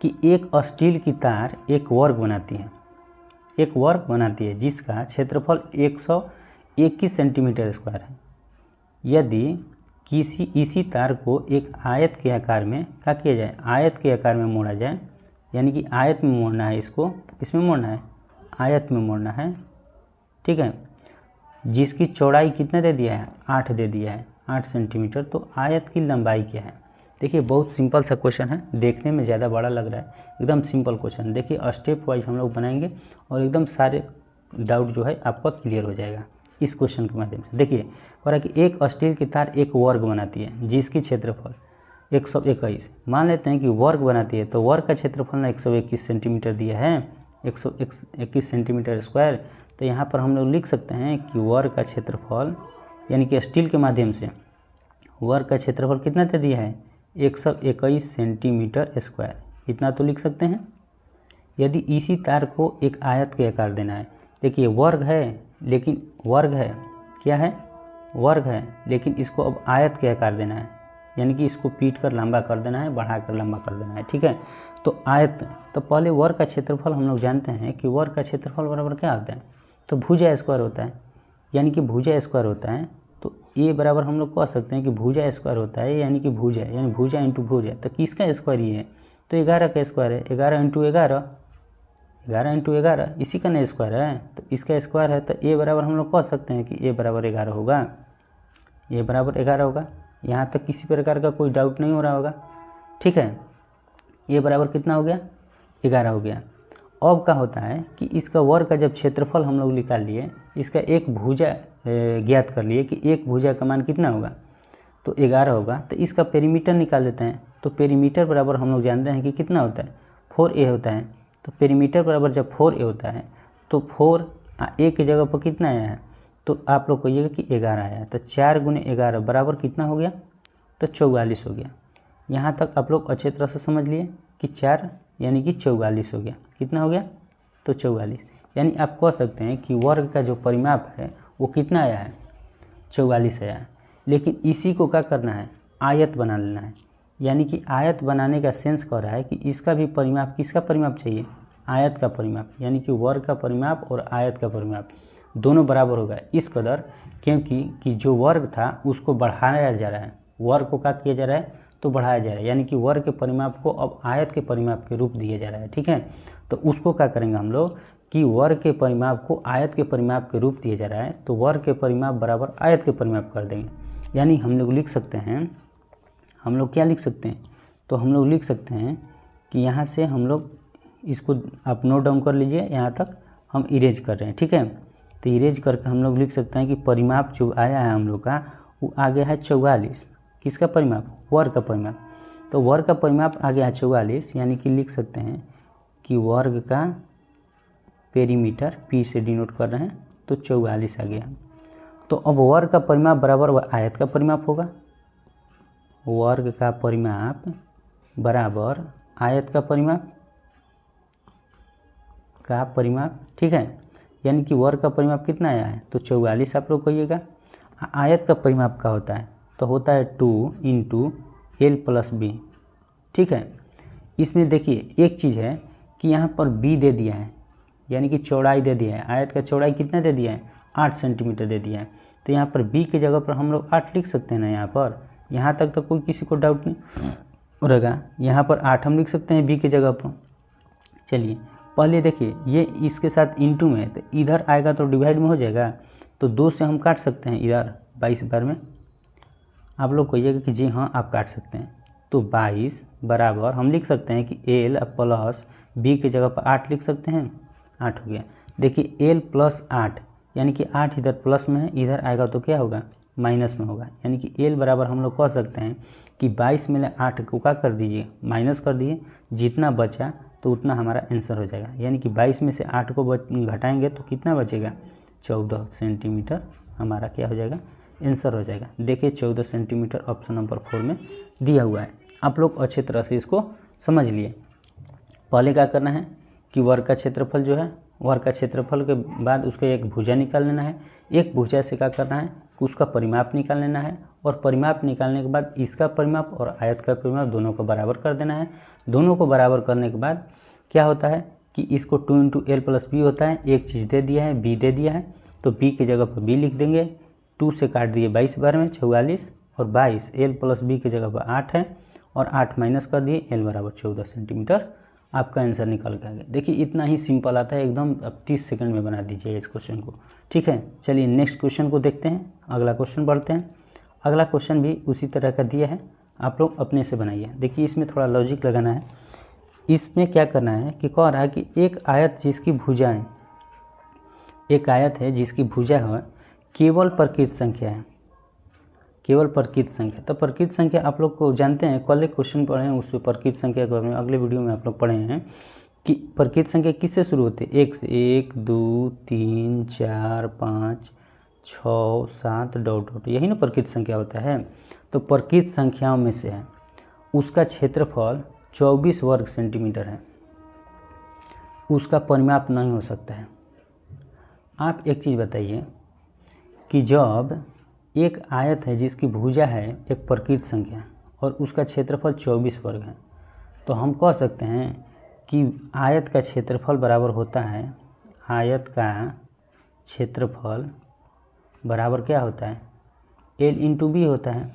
कि एक स्टील की तार एक वर्ग बनाती है, एक वर्ग बनाती है जिसका क्षेत्रफल 121 सेंटीमीटर स्क्वायर है। यदि इसी तार को एक आयत के आकार में क्या किया जाए, आयत के आकार में मोड़ा जाए, यानी कि आयत में मोड़ना है इसको, इसमें मोड़ना है, आयत में मोड़ना है, ठीक है, जिसकी चौड़ाई कितने दे दिया है, 8 दे दिया है, 8 सेंटीमीटर। तो आयत की लंबाई क्या है। देखिए बहुत सिंपल सा क्वेश्चन है, देखने में ज़्यादा बड़ा लग रहा है, एकदम सिंपल क्वेश्चन। देखिए स्टेप वाइज हम लोग बनाएंगे और एकदम सारे डाउट जो है आपका क्लियर हो जाएगा इस क्वेश्चन के माध्यम से। देखिए कह रहा है कि एक स्टील की तार एक वर्ग बनाती है जिसकी क्षेत्रफल 121, मान लेते हैं कि वर्ग बनाती है, तो वर्ग का क्षेत्रफल ना 121 सेंटीमीटर दिया है, 121 सेंटीमीटर स्क्वायर। तो यहाँ पर हम लोग लिख सकते हैं कि वर्ग का क्षेत्रफल यानी कि स्टील के माध्यम से वर्ग का क्षेत्रफल कितना दे दिया है, 121 सेंटीमीटर स्क्वायर, इतना तो लिख सकते हैं। यदि इसी तार को एक आयत के आकार देना है, देखिए वर्ग है, लेकिन वर्ग है, क्या है, वर्ग है, लेकिन इसको अब आयत के आकार देना है, यानी कि इसको पीट कर लंबा कर देना है, बढ़ा कर लंबा कर देना है, ठीक है। तो आयत, तो पहले वर्ग का क्षेत्रफल हम लोग जानते हैं कि वर्ग का क्षेत्रफल बराबर क्या होता है, तो भुजा स्क्वायर होता है, यानी कि भुजा स्क्वायर होता है। तो ए बराबर हम लोग कह सकते हैं कि भुजा स्क्वायर होता है, यानी कि भुजा यानी भुजा इंटू भुजा, तो किसका स्क्वायर ये है, तो 11 का स्क्वायर है, 11 इंटू 11, 11 इंटू 11 इसी का ना स्क्वायर है, तो इसका स्क्वायर है। तो ए बराबर हम लोग कह सकते हैं कि ए बराबर 11 होगा, ए बराबर 11 होगा। यहाँ तक किसी प्रकार का कोई डाउट नहीं हो रहा होगा, ठीक है। ए बराबर कितना हो गया, 11 हो गया। अब क्या होता है कि इसका वर्ग का जब क्षेत्रफल हम लोग निकाल लिए, इसका एक भुजा ज्ञात कर लिए कि एक भुजा का मान कितना होगा, तो 11 होगा। तो इसका पेरीमीटर निकाल लेते हैं, तो पेरीमीटर बराबर हम लोग जानते हैं कि कितना होता है, 4a होता है। तो पेरीमीटर बराबर जब 4a होता है तो 4 a की जगह पर कितना आया है, तो आप लोग कहिएगा कि 11 आया है। तो 4 गुने 11 बराबर कितना हो गया, तो 44 हो गया। यहाँ तक आप लोग अच्छी तरह से समझ लिए कि 4 यानी कि 44 हो गया, कितना हो गया, तो 44। यानी आप कह सकते हैं कि वर्ग का जो परिमाप है वो कितना आया है, 44 आया है। लेकिन इसी को क्या करना है, आयत बना लेना है, यानी कि आयत बनाने का सेंस कह रहा है कि इसका भी परिमाप, किसका परिमाप चाहिए, आयत का परिमाप, यानी कि वर्ग का परिमाप और आयत का परिमाप दोनों बराबर होगा इस कदर, क्योंकि कि जो वर्ग था उसको बढ़ाया जा रहा है, वर्ग को क्या किया जा रहा है, तो बढ़ाया जा रहा है, यानी कि वर्ग के परिमाप को अब आयत के परिमाप के रूप दिया जा रहा है, ठीक है। तो उसको क्या करेंगे हम लोग कि वर्ग के परिमाप को आयत के परिमाप के रूप दिया जा रहा है, तो वर्ग के परिमाप बराबर आयत के परिमाप कर देंगे। यानी हम लोग लिख सकते हैं, हम लोग क्या लिख सकते हैं, तो हम लोग लिख सकते हैं कि यहाँ से हम लोग इसको आप नोट डाउन कर लीजिए, यहाँ तक हम इरेज कर रहे हैं, ठीक है। तो इरेज करके हम लोग लिख सकते हैं कि परिमाप जो आया है हम लोग का वो आ गया है 44, किसका परिमाप, वर्ग का परिमाप। तो वर्ग का परिमाप आ गया है 44, यानी कि लिख सकते हैं कि वर्ग का पेरीमीटर पी से डिनोट कर रहे हैं, तो 44 आ गया। तो अब वर्ग का परिमाप बराबर आयत का परिमाप होगा, वर्ग का परिमाप बराबर आयत का परिमाप, ठीक है। यानी कि वर्ग का परिमाप कितना आया है, तो 44 आप लोग कहिएगा। आयत का परिमाप क्या होता है, तो होता है 2 इंटू एल प्लस बी। ठीक है, इसमें देखिए एक चीज़ है कि यहाँ पर बी दे दिया है, यानी कि चौड़ाई दे दिया है। आयत का चौड़ाई कितना दे दिया है, 8 सेंटीमीटर दे दिया है। तो यहाँ पर बी की जगह पर हम लोग 8 लिख सकते हैं ना। यहाँ तक तो कोई किसी को डाउट नहीं रहेगा। यहाँ पर 8 हम लिख सकते हैं बी की जगह पर। चलिए पहले देखिए, ये इसके साथ इंटू में, तो इधर आएगा तो डिवाइड में हो जाएगा, तो 2 से हम काट सकते हैं इधर 22 बार में। आप लोग कहिएगा कि जी हाँ आप काट सकते हैं। तो 22 बराबर हम लिख सकते हैं कि एल प्लस बी की जगह पर 8 लिख सकते हैं। 8 हो गया। देखिए एल प्लस 8, यानी कि 8 इधर प्लस में है, इधर आएगा तो क्या होगा, माइनस में होगा। यानी कि एल बराबर हम लोग कह सकते हैं कि 22 में 8 को क्या कर दीजिए, माइनस कर दिए, जितना बचा तो उतना हमारा आंसर हो जाएगा। यानी कि 22 में से 8 को घटाएंगे तो कितना बचेगा, 14 सेंटीमीटर हमारा क्या हो जाएगा, आंसर हो जाएगा। देखिए 14 सेंटीमीटर ऑप्शन नंबर 4 में दिया हुआ है। आप लोग अच्छे तरह से इसको समझ लिए। पहले क्या करना है कि वर्ग का क्षेत्रफल जो है, वर्ग का क्षेत्रफल के बाद उसका एक भुजा निकाल लेना है। एक भुजा से क्या करना है कि उसका परिमाप निकाल लेना है, और परिमाप निकालने के बाद इसका परिमाप और आयत का परिमाप दोनों को बराबर कर देना है। दोनों को बराबर करने के बाद क्या होता है कि इसको 2 इंटू एल प्लस बी होता है। एक चीज़ दे दिया है, बी दे दिया है, तो बी की जगह पर बी लिख देंगे। 2 से काट दिए 22 बार में 44, और 22 एल प्लस बी की जगह पर 8 है, और 8 माइनस कर दिए, एल बराबर 14 सेंटीमीटर। आपका आंसर निकल के आ गया। देखिए इतना ही सिंपल आता है एकदम। अब 30 सेकंड में बना दीजिए इस क्वेश्चन को। ठीक है, चलिए नेक्स्ट क्वेश्चन को देखते हैं। अगला क्वेश्चन बढ़ते हैं। अगला क्वेश्चन भी उसी तरह का दिया है, आप लोग अपने से बनाइए। देखिए इसमें थोड़ा लॉजिक लगाना है। इसमें क्या करना है कि कह रहा है कि एक आयत जिसकी भुजाएं, एक आयत है जिसकी भुजा है केवल प्रकृत संख्या है, केवल प्रकृत संख्या। तो प्रकृत संख्या आप लोग को जानते हैं, कल एक क्वेश्चन पढ़े हैं उसमें प्रकृत संख्या के बारे में, अगले वीडियो में आप लोग पढ़े हैं कि प्रकृत संख्या किससे शुरू होती है, 1 से। 1 2 3 4 5 6 7 डॉट डॉट, यही ना प्रकृत संख्या होता है। तो प्रकृत संख्याओं में से है, उसका क्षेत्रफल 24 वर्ग सेंटीमीटर है, उसका परिमाप नहीं हो सकता है। आप एक चीज़ बताइए कि जब एक आयत है जिसकी भुजा है एक प्रकृत संख्या और उसका क्षेत्रफल 24 वर्ग है, तो हम कह सकते हैं कि आयत का क्षेत्रफल बराबर होता है, आयत का क्षेत्रफल बराबर क्या होता है, एल इंटू बी होता है।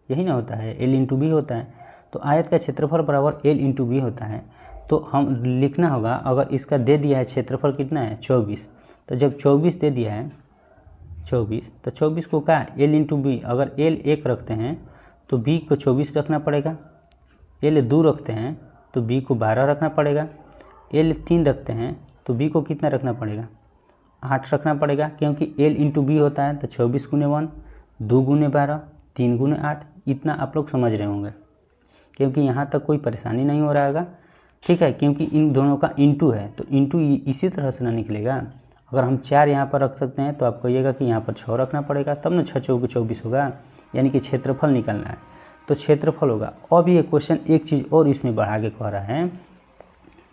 यही ना होता है, एल इंटू बी होता है। तो आयत का क्षेत्रफल बराबर एल इंटू बी होता है। तो हम लिखना होगा, अगर इसका दे दिया है क्षेत्रफल कितना है 24, तो जब 24 दे दिया है 24, तो 24 को क्या, एल इंटू बी। अगर एल 1 रखते हैं तो बी को 24 रखना पड़ेगा। एल 2 रखते हैं तो बी को 12 रखना पड़ेगा। एल 3 रखते हैं तो बी को कितना रखना पड़ेगा, 8 रखना पड़ेगा, क्योंकि एल इंटू बी होता है। तो 24 गुने 1, 2 गुने 12, 3 गुने 8। इतना आप लोग समझ रहे होंगे, क्योंकि यहाँ तक कोई परेशानी नहीं हो रहा होगा। ठीक है, क्योंकि इन दोनों का इंटू है, तो इंटू इसी तरह से ना निकलेगा। अगर हम 4 यहाँ पर रख सकते हैं तो आप कहिएगा कि यहाँ पर 6 रखना पड़ेगा, तब ना 6 चौके 24 होगा। यानी कि क्षेत्रफल निकलना है, तो क्षेत्रफल होगा। अब ये क्वेश्चन एक चीज़ और इसमें बढ़ा के कह रहा है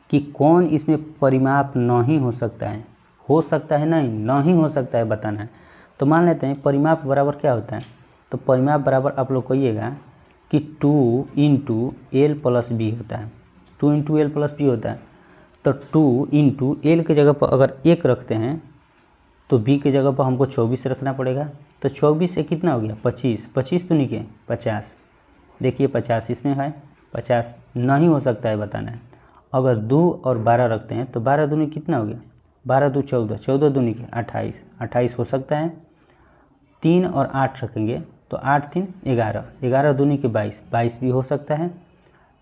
कि कौन इसमें परिमाप नहीं हो सकता है। हो सकता है नहीं हो सकता है बताना है। तो मान लेते हैं परिमाप बराबर क्या होता है, तो परिमाप बराबर आप लोग कहिएगा कि 2 इंटू एल प्लस बी होता है। 2 इंटू एल प्लस बी होता है। तो 2 इंटू एल की जगह पर अगर 1 रखते हैं तो बी की जगह पर हमको 24 रखना पड़ेगा। तो 24 से कितना हो गया 25, 25 तो निके 50। देखिए 50 इसमें है, 50 नहीं हो सकता है बताना है। अगर 2 और 12 रखते हैं तो 12 दूनी कितना हो गया, 12 2 14, 14 दूनी के 28, 28 हो सकता है। 3 और 8 रखेंगे तो 8 3 11, 11 दूनी के 22, 22 भी हो सकता है।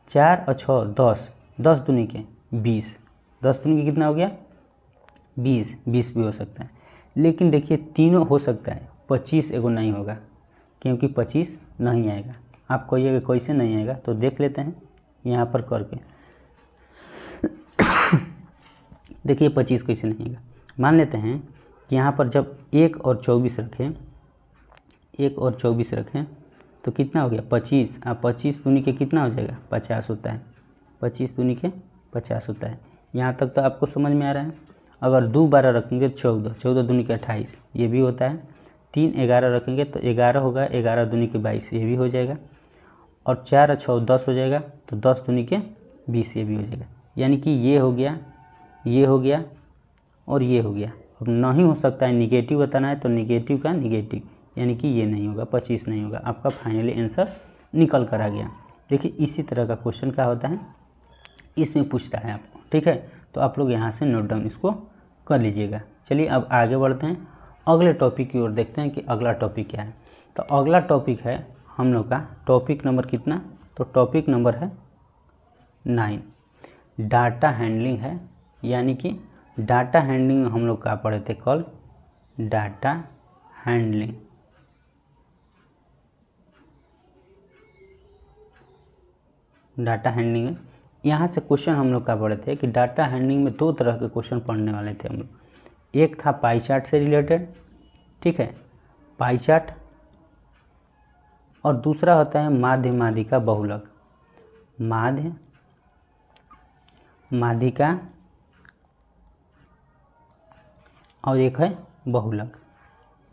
4 और 6 10, 10 दूनी के 20, 10 दूनी के कितना हो गया 20, 20 भी हो सकता है। लेकिन देखिए तीनों हो सकता है, 25 एगो नहीं होगा, क्योंकि 25 नहीं आएगा। आप कहिएगा कैसे नहीं आएगा, तो देख लेते हैं यहाँ पर करके। देखिए 25 कैसे नहीं आएगा। मान लेते हैं कि यहाँ पर जब 1 और 24 रखें, 1 और 24 रखें तो कितना हो गया 25। आप 25 दूनी के कितना हो जाएगा 50 होता है। 25 दूनी के 50 होता है। यहाँ तक तो आपको समझ में आ रहा है। अगर 2 12 रखेंगे 14, 14 दूनी के 28, ये भी होता है। 3 11 रखेंगे तो 11 होगा, 11 दूनी के 22, ये भी हो जाएगा। और 4 और 6 10 हो जाएगा, तो 10 दूनी के 20, ये भी हो जाएगा। यानी कि ये हो गया, ये हो गया और ये हो गया। अब नहीं हो सकता है निगेटिव बताना है तो निगेटिव का निगेटिव, यानी कि ये नहीं होगा, 25 नहीं होगा। आपका फाइनली आंसर निकल कर आ गया। देखिए इसी तरह का क्वेश्चन क्या होता है, इसमें पूछता है आपको, ठीक है। तो आप लोग यहाँ से नोट डाउन इसको कर लीजिएगा। चलिए अब आगे बढ़ते हैं, अगले टॉपिक की ओर देखते हैं कि अगला टॉपिक क्या है। तो अगला टॉपिक है हम लोग का टॉपिक नंबर कितना, तो टॉपिक नंबर है 9, डाटा हैंडलिंग है। यानी कि डाटा हैंडलिंग हम लोग क्या पढ़े थे कल, डाटा हैंडलिंग। डाटा हैंडलिंग है, यहाँ से क्वेश्चन हम लोग क्या पढ़े थे कि डाटा हैंडलिंग में 2 तरह के क्वेश्चन पढ़ने वाले थे हम लोग। एक था पाई चार्ट से रिलेटेड, ठीक है, पाई चार्ट, और दूसरा होता है माध्य माध्यिका बहुलक। माध्य माध्यिका और एक है बहुलक,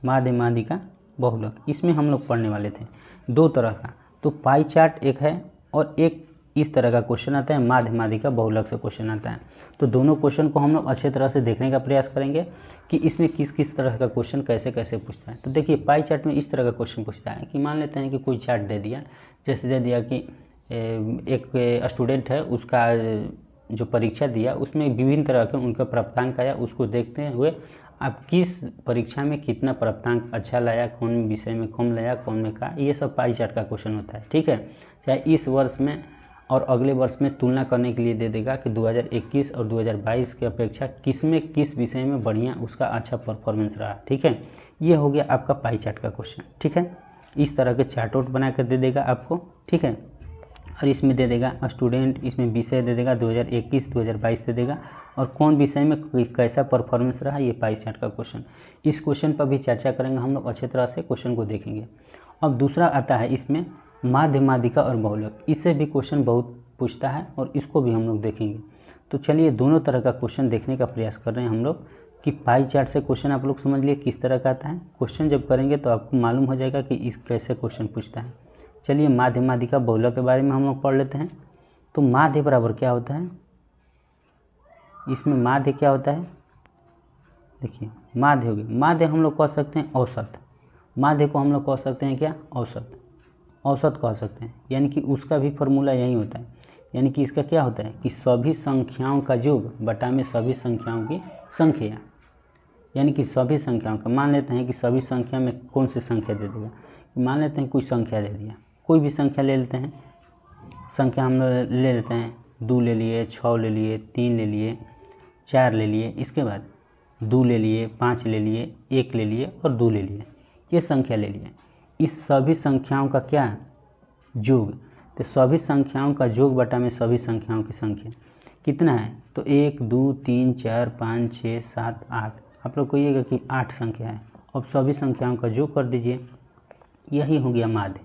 माध्य माध्यिका बहुलक। इसमें हम लोग पढ़ने वाले थे 2 तरह का। तो पाई चार्ट एक है और एक इस तरह का क्वेश्चन आता है, माध्य माध्यिका बहुलक से क्वेश्चन आता है। तो दोनों क्वेश्चन को हम लोग अच्छे तरह से देखने का प्रयास करेंगे कि इसमें किस किस तरह का क्वेश्चन कैसे कैसे पूछता है। तो देखिए पाई चार्ट में इस तरह का क्वेश्चन पूछता है कि मान लेते हैं कि कोई चार्ट दे दिया, जैसे दे दिया कि एक स्टूडेंट है, उसका जो परीक्षा दिया उसमें विभिन्न तरह के उनका प्राप्तांक आया, उसको देखते हुए आप किस परीक्षा में कितना प्राप्तांक अच्छा लाया, कौन विषय में कम लाया, कौन में का, ये सब पाई चार्ट का क्वेश्चन होता है, ठीक है। चाहे इस वर्ष में और अगले वर्ष में तुलना करने के लिए दे देगा कि 2021 और 2022 की अपेक्षा किस में किस विषय में बढ़िया उसका अच्छा परफॉर्मेंस रहा, ठीक है। ये हो गया आपका पाई चार्ट का क्वेश्चन, ठीक है। इस तरह के चार्ट आउट बना कर दे देगा आपको, ठीक है। और इसमें दे देगा स्टूडेंट, इसमें विषय दे देगा 2021 2022 दे देगा, और कौन विषय में कैसा परफॉर्मेंस रहा, ये पाई चार्ट का क्वेश्चन। इस क्वेश्चन पर भी चर्चा करेंगे हम लोग, अच्छे तरह से क्वेश्चन को देखेंगे। अब दूसरा आता है इसमें माध्य माध्यिका और बहुलक। इससे भी क्वेश्चन बहुत पूछता है और इसको भी हम लोग देखेंगे। तो चलिए दोनों तरह का क्वेश्चन देखने का प्रयास कर रहे हैं हम लोग कि पाई चार्ट से क्वेश्चन आप लोग समझ लिए किस तरह का आता है। क्वेश्चन जब करेंगे तो आपको मालूम हो जाएगा कि इस कैसे क्वेश्चन पूछता है। चलिए माध्य माध्यिका बहुलक के बारे में हम लोग पढ़ लेते हैं। तो माध्य बराबर क्या होता है, इसमें माध्य क्या होता है, देखिए माध्य हो गया, माध्य हम लोग कह सकते हैं औसत। माध्य को हम लोग कह सकते हैं क्या, औसत, औसत कह सकते हैं। यानी कि उसका भी फॉर्मूला यही होता है, यानी कि इसका क्या होता है कि सभी संख्याओं का योग बटा में सभी संख्याओं की संख्या। यानी कि सभी संख्याओं का, मान लेते हैं कि सभी संख्या में कौन सी संख्या दे देगा, मान लेते हैं कोई संख्या दे दिया, कोई भी संख्या ले लेते हैं। संख्या हम लोग ले लेते हैं 2 ले लिए, 6 ले लिए, 3 ले लिए, 4 ले लिए, इसके बाद 2 ले लिए, 5 ले लिए, 1 ले लिए और 2 ले लिए, ये संख्या ले लिए। इस सभी संख्याओं का क्या योग, तो सभी संख्याओं का योग बटा में सभी संख्याओं की संख्या कितना है, तो 1 2 3 4 5 6 7 8, आप लोग कहिएगा कि 8 संख्या है। अब सभी संख्याओं का योग कर दीजिए, यही हो गया माध्य।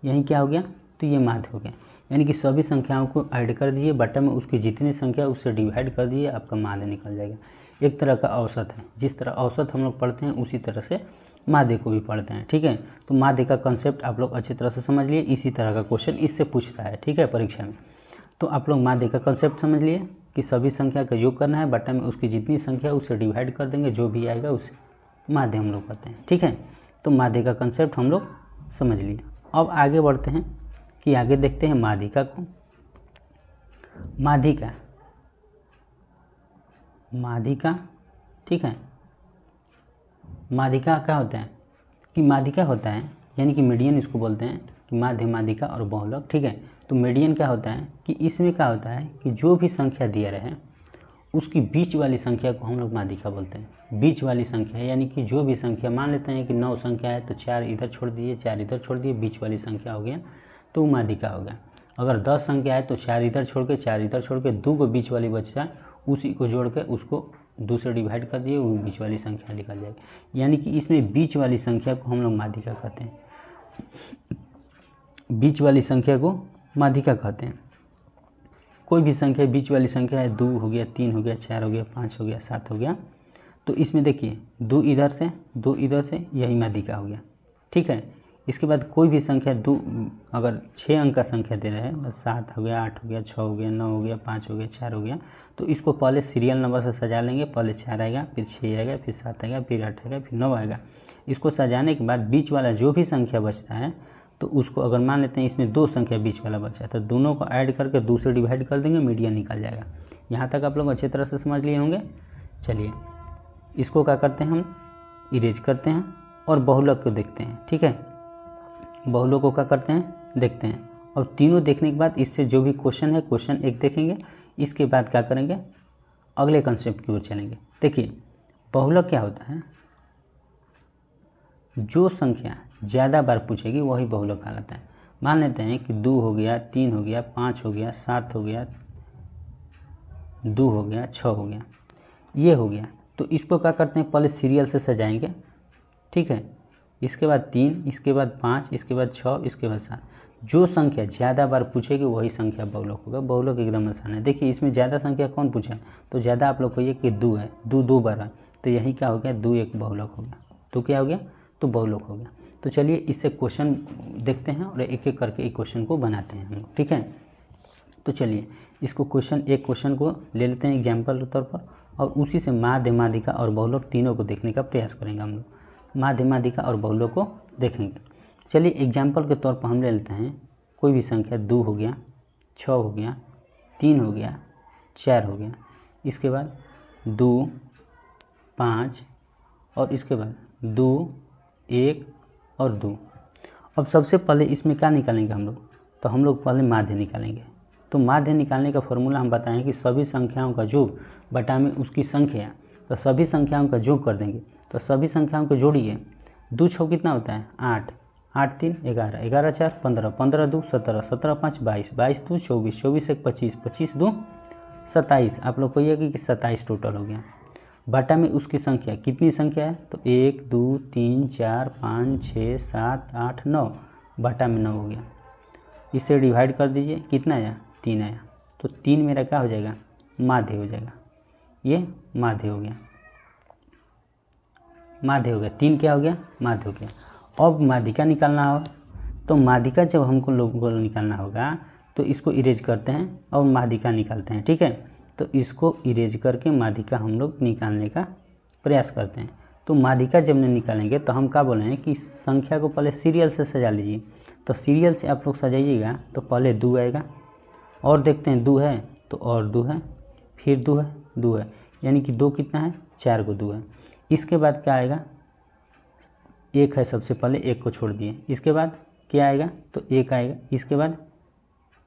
यही क्या हो गया, तो ये माध्य हो गया। यानी कि सभी संख्याओं को ऐड कर दीजिए, बटा में उसकी जितनी संख्या उससे डिवाइड कर दीजिए, आपका माध्य निकल जाएगा। एक तरह का औसत है, जिस तरह औसत हम लोग पढ़ते हैं उसी तरह से माध्य को भी पढ़ते हैं, ठीक है। तो माध्य का कंसेप्ट आप लोग अच्छी तरह से समझ लिए, इसी तरह का क्वेश्चन इससे पूछता है, ठीक है, परीक्षा में। तो आप लोग माध्य का कंसेप्ट समझ लिए कि सभी संख्या का योग करना है, बटा में उसकी जितनी संख्या उससे डिवाइड कर देंगे, जो भी आएगा उसे माध्य हम लोग कहते हैं, ठीक है। तो माध्य का कंसेप्ट हम लोग समझ लिए। अब आगे बढ़ते हैं कि आगे देखते हैं माध्यिका को। माध्यिका, माध्यिका, ठीक है। माध्यिका क्या होता है कि माध्यिका होता है, यानी कि मीडियन इसको बोलते हैं कि माध्य माध्यिका और बहुलक, ठीक है। तो मीडियन क्या होता है कि इसमें क्या होता है कि जो भी संख्या दिया रहे उसकी बीच वाली संख्या को हम लोग माध्यिका बोलते हैं। बीच वाली संख्या यानी कि जो भी संख्या, मान लेते हैं कि 9 संख्या है तो 4 इधर छोड़ दिए, 4 इधर छोड़ दिए, बीच वाली संख्या हो गया तो माध्यिका हो गया। अगर 10 संख्या है तो 4 इधर छोड़ के, 4 इधर छोड़ के, 2 को बीच वाली बचा, उसी को जोड़ के उसको 2 से डिवाइड कर दिए, वो बीच वाली संख्या निकल जाएगी। यानी कि इसमें बीच वाली संख्या को हम लोग माध्यिका कहते हैं, बीच वाली संख्या को माध्यिका कहते हैं। कोई भी संख्या बीच वाली संख्या है, 2 हो गया, 3 हो गया, 4 हो गया, 5 हो गया, 7 हो गया, तो इसमें देखिए 2 इधर से 2 इधर से, यही माध्यिका हो गया, ठीक है। इसके बाद कोई भी संख्या 2 अगर 6 अंक का संख्या दे रहे हैं, 7 हो गया, 8 हो गया, 6 हो गया, 9 हो गया, 5 हो गया, 4 हो गया, तो इसको पहले सीरियल नंबर से सजा लेंगे। पहले 4 आएगा, फिर 6 आएगा, फिर 7 आएगा, फिर 8 आएगा, फिर 9 आएगा। इसको सजाने के बाद बीच वाला जो भी संख्या बचता है तो उसको अगर मान लेते हैं इसमें 2 संख्या बीच वाला बचा है तो दोनों को ऐड करके 2 से डिवाइड कर देंगे, मीडियन निकल जाएगा। यहाँ तक आप लोग अच्छे तरह से समझ लिए होंगे। चलिए इसको क्या करते हैं, हम इरेज करते हैं और बहुलक को देखते हैं, ठीक है। बहुलक को क्या करते हैं, देखते हैं, और तीनों देखने के बाद इससे जो भी क्वेश्चन है, क्वेश्चन 1 देखेंगे। इसके बाद क्या करेंगे, अगले कंसेप्ट की ओर चलेंगे। देखिए बहुलक क्या होता है, जो संख्या ज़्यादा बार पूछेगी वही बहुलक कहलाता है। मान लेते हैं कि 2 हो गया, 3 हो गया, 5 हो गया, 7 हो गया, 2 हो गया, 6 हो गया, ये हो गया। तो इसको क्या करते हैं, पहले सीरियल से सजाएंगे, ठीक है। इसके बाद 3, इसके बाद 5, इसके बाद 6, इसके बाद 7। जो संख्या ज़्यादा बार पूछेगी वही संख्या बहुलक होगा। बहुलक एकदम आसान है। देखिए इसमें ज़्यादा संख्या कौन पूछा है, तो ज़्यादा आप लोग कहिए कि 2 है, 2 बार है, तो यही क्या हो गया, 2 एक बहुलक हो गया। तो क्या हो गया, तो बहुलक हो गया। तो चलिए इससे क्वेश्चन देखते हैं और एक एक करके एक क्वेश्चन को बनाते हैं हम लोग, ठीक है। तो चलिए इसको एक क्वेश्चन को ले लेते हैं एग्जाम्पल के तौर पर, और उसी से माध्य, माध्यिका और बहुलक तीनों को देखने का प्रयास करेंगे हम लोग। माध्य, माध्यिका और बहुलक को देखेंगे। चलिए एग्जाम्पल के तौर पर हम ले लेते हैं कोई भी संख्या, 2 हो गया, 6 हो गया, 3 हो गया, 4 हो गया, इसके बाद 2, 5 और इसके बाद 2, 1 और 2। अब सबसे पहले इसमें क्या निकालेंगे हम लोग, तो हम लोग पहले माध्य निकालेंगे। तो माध्य निकालने का फॉर्मूला हम बताएं कि सभी संख्याओं का योग बटा में उसकी संख्या, तो सभी संख्याओं का योग कर देंगे। तो सभी संख्याओं को जोड़िए, 2 6 कितना होता है, 8, 8 3 11, 11 4 15, 15 2 17, 17 5 22, 22 2 24, 24 1 25, 25 2 27। आप लोग कहिएगा कि 27 टोटल हो गया। बटा में उसकी संख्या, कितनी संख्या है, तो 1 2 3 4 5 6 7 8 9, बटा में 9 हो गया। इसे डिवाइड कर दीजिए, कितना आया, 3 आया। तो 3 मेरा क्या हो जाएगा, माध्य हो जाएगा। ये माध्य हो गया, माध्य हो गया। 3 क्या हो गया, माध्य हो गया। अब माध्यिका निकालना हो, तो माध्यिका जब हमको लोगों को निकालना होगा तो इसको इरेज करते हैं और माध्यिका निकालते हैं, ठीक है। तो इसको इरेज करके माध्यिका हम लोग निकालने का प्रयास करते हैं। तो माध्यिका जब निकालेंगे तो हम क्या बोले हैं कि संख्या को पहले सीरियल से सजा लीजिए। तो सीरियल से आप लोग सजाइएगा तो पहले 2 आएगा, और देखते हैं 2 है तो और 2 है, फिर 2 है, 2 है, यानी कि 2 कितना है, 4 को 2 है। इसके बाद क्या आएगा, 1 है, सबसे पहले 1 को छोड़ दिए। इसके बाद क्या आएगा, तो 1 आएगा। इसके बाद